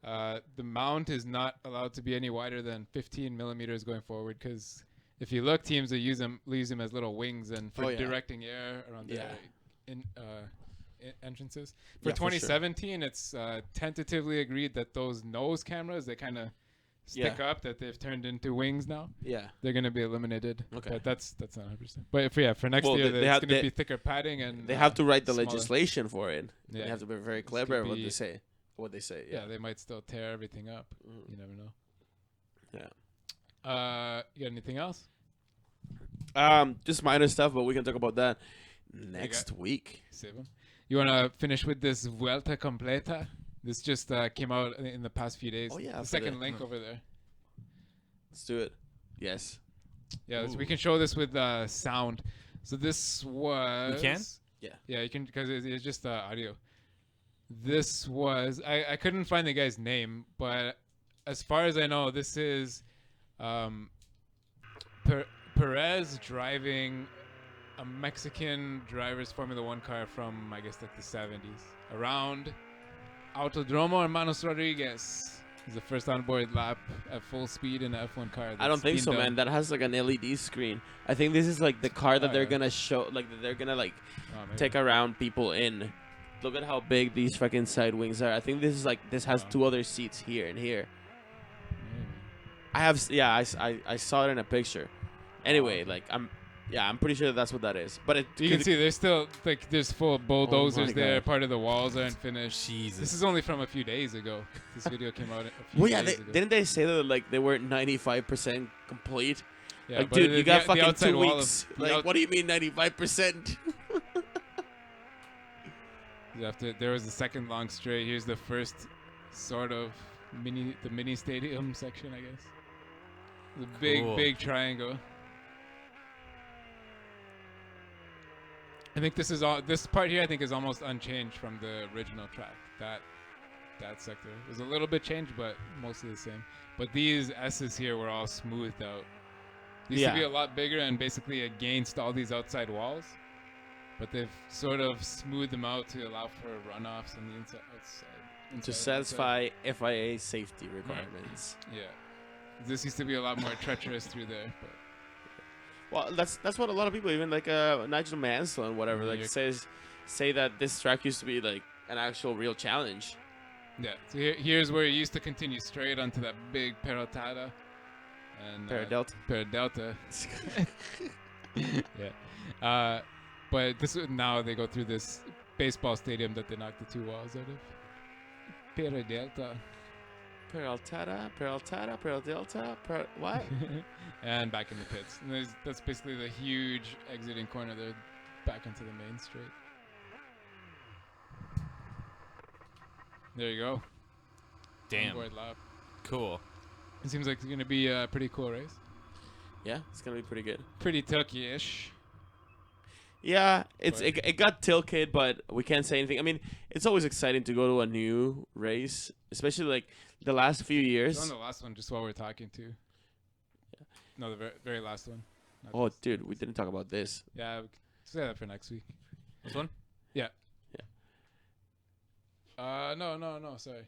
the mount is not allowed to be any wider than 15 millimeters going forward. Because if you look, teams will use them as little wings and for directing air around the entrances. For 2017, it's tentatively agreed that those nose cameras that kind of stick up, that they've turned into wings now. Yeah, they're going to be eliminated. Okay, but that's not 100%. But for next year, it's going to be thicker padding, and they have to write the legislation for it. Yeah. They have to be very clever at what they say. Yeah, they might still tear everything up. You never know. Yeah. You got anything else? Just minor stuff, but we can talk about that next week. You want to finish with this Vuelta Completa? This just came out in the past few days. Oh, yeah. The second link over there. Let's do it. Yes. Yeah, we can show this with sound. So this was... We can? Yeah. Yeah, you can, because it's just audio. This was... I couldn't find the guy's name, but as far as I know, this is Perez driving a Mexican driver's Formula 1 car from, I guess, like the 70s. Around... L'Autodromo Hermanos Rodriguez is the first onboard lap at full speed in an F1 car. I don't think so, man. That has like an LED screen. I think this is like the car that they're gonna show, like that they're gonna like take around people in. Look at how big these fucking side wings are. I think this is like this has 2 other seats here and here. I saw it in a picture. Anyway, like Yeah, I'm pretty sure that's what that is. But You can see there's still like there's full bulldozers there. God. Part of the walls aren't finished. Jesus. This is only from a few days ago. This video came out a few Well, yeah, days ago. didn't they say that like they were 95% complete? Yeah, like, but dude, you got the fucking outside 2 wall weeks. the Like, out- what do you mean 95%? There was the second long straight. Here's the first sort of mini stadium section, I guess. The Cool. big triangle. I think this is all. This part here, I think, is almost unchanged from the original track. That sector was a little bit changed, but mostly the same. But these S's here were all smoothed out. These used to be Yeah. a lot bigger and basically against all these outside walls. But they've sort of smoothed them out to allow for runoffs on the inside. To satisfy FIA safety requirements. Yeah. This used to be a lot more treacherous through there. But Well, that's what a lot of people, even like Nigel Mansell and whatever, like say that this track used to be like an actual real challenge. yeah. So here's where you used to continue straight onto that big Peraltada. And Paradelta. yeah. But now they go through this baseball stadium that they knocked the 2 walls out of. Peraltada. Paradelta. What? And back in the pits. And that's basically the huge exiting corner there, back into the main straight. There you go. Damn. Onboard lap. Cool. It seems like it's going to be a pretty cool race. Yeah, it's gonna be pretty good. Pretty Turkey-ish. Yeah, it got tilted, but we can't say anything. I mean, it's always exciting to go to a new race, especially like the last few years. On the last one, just while we're talking too. Yeah. No, the very last one. Not Oh, this. dude, we didn't talk about this. Yeah, we can say that for next week. This one? Yeah. Yeah. No, sorry.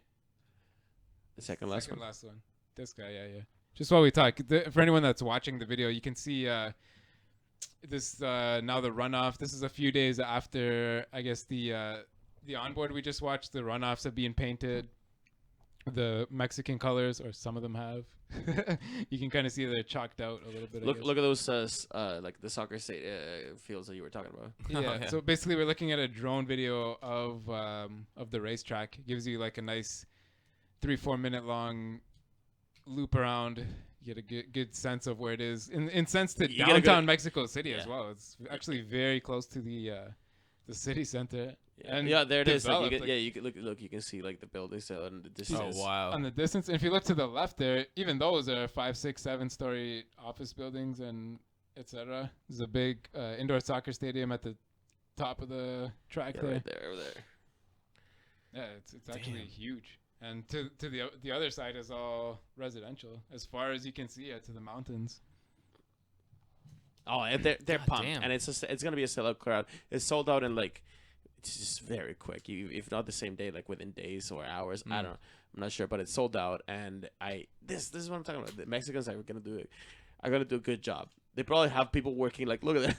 The second last one. Last one. This guy, yeah. Just while we talk, for anyone that's watching the video, you can see this now the runoff. This is a few days after, I guess, the onboard we just watched. The runoffs have been painted the Mexican colors, or some of them have. You can kind of see they're chalked out a little bit. Look at those like the soccer fields that you were talking about. Yeah. Yeah. So basically, we're looking at a drone video of the racetrack. It gives you like a nice 3-4 minute long loop around. You get a good sense of where it is in sense to You get a downtown good- Mexico City Yeah. as well. It's actually very close to the city center. And Yeah, there it is. Like, developed, you can look. You can see like the buildings in the distance. Oh, wow. on the distance. And if you look to the left there, even those are 5, 6, 7-story office buildings and etc. There's a big indoor soccer stadium at the top of the track Yeah, there. right there, over there. Yeah, it's actually huge. And to the other side is all residential, as far as you can see to the mountains. Oh, and they're God pumped, damn. and it's gonna be a sellout crowd. It's sold out in like, it's just very quick. If not the same day, like within days or hours. I don't know. I'm not sure, but it's sold out. And this is what I'm talking about. The Mexicans are gonna do a good job. They probably have people working. Like, look at that.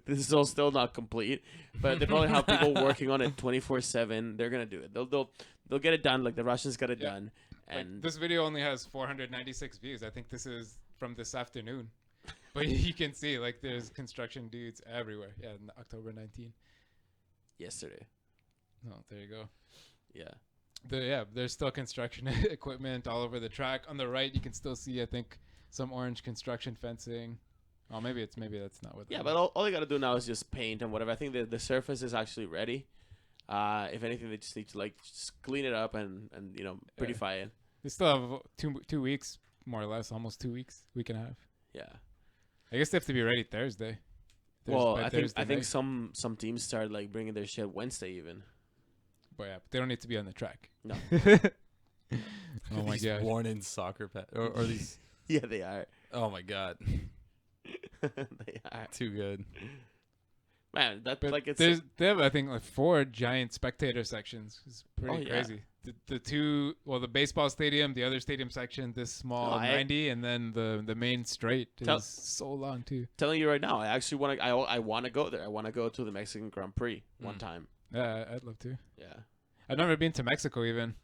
This is all still not complete, but they probably have people working on it 24/7. They're gonna do it. They'll get it done. Like the Russians got it done. And Like, this video only has 496 views. I think this is from this afternoon. But you can see, like, there's construction dudes everywhere. Yeah, October 19th. yesterday, Oh, there you go. yeah. There's still construction equipment all over the track. On the right, you can still see, I think, some orange construction fencing. Oh, maybe that's not what. Yeah, but all they gotta do now is just paint and whatever. I think the surface is actually ready. If anything, they just need to like just clean it up and beautify it. they still have 2 weeks, more or less, almost 2 weeks, week and a half. Yeah. I guess they have to be ready Thursday. Well, by I think Thursday night. some teams start like bringing their shit Wednesday even. But yeah, but they don't need to be on the track. No. Oh my These god. worn-in soccer pads, or these. Yeah, they are. Oh my god, They are. too good. Man, that But like it's they have, I think, like 4 giant spectator sections. It's pretty Oh, yeah. crazy. The two, well, the baseball stadium, the other stadium section, this small No, 90, and then the main straight Tell- is so long too. telling you right now. I actually want to. I want to go there. I want to go to the Mexican Grand Prix one time. Yeah, I'd love to. Yeah. I've never been to Mexico even.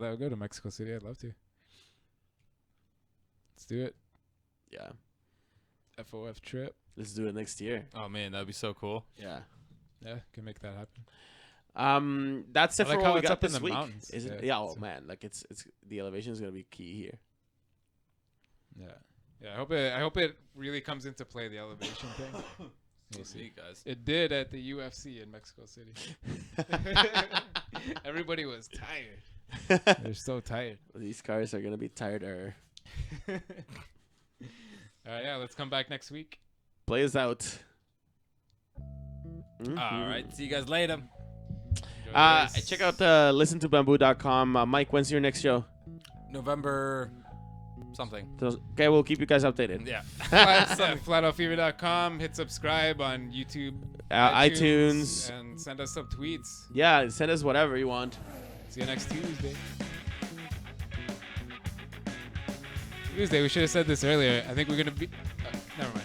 I'd go to Mexico City. I'd love to. Let's do it. Yeah. FOF trip. Let's do it next year. Oh man, that'd be so cool. Yeah. Yeah, can make that happen. That's it I like for how what we it's got up in this the week. mountains. Is it? Yeah, Yeah. Oh so- man, like it's the elevation is gonna be key here. Yeah. I hope it really comes into play, the elevation thing. We'll see, guys. It did at the UFC in Mexico City. Everybody was tired. They're so tired. These cars are gonna be tighter. All right, yeah, let's come back next week. Play us out. All right, see you guys later. Enjoy the race. Check out listentobamboo.com. Mike, when's your next show? November something. Okay, we'll keep you guys updated. Yeah. Flyover.com. Hit subscribe on YouTube, iTunes. and send us some tweets. Yeah, send us whatever you want. See you next Tuesday. Tuesday, we should have said this earlier. I think we're gonna be. Never mind.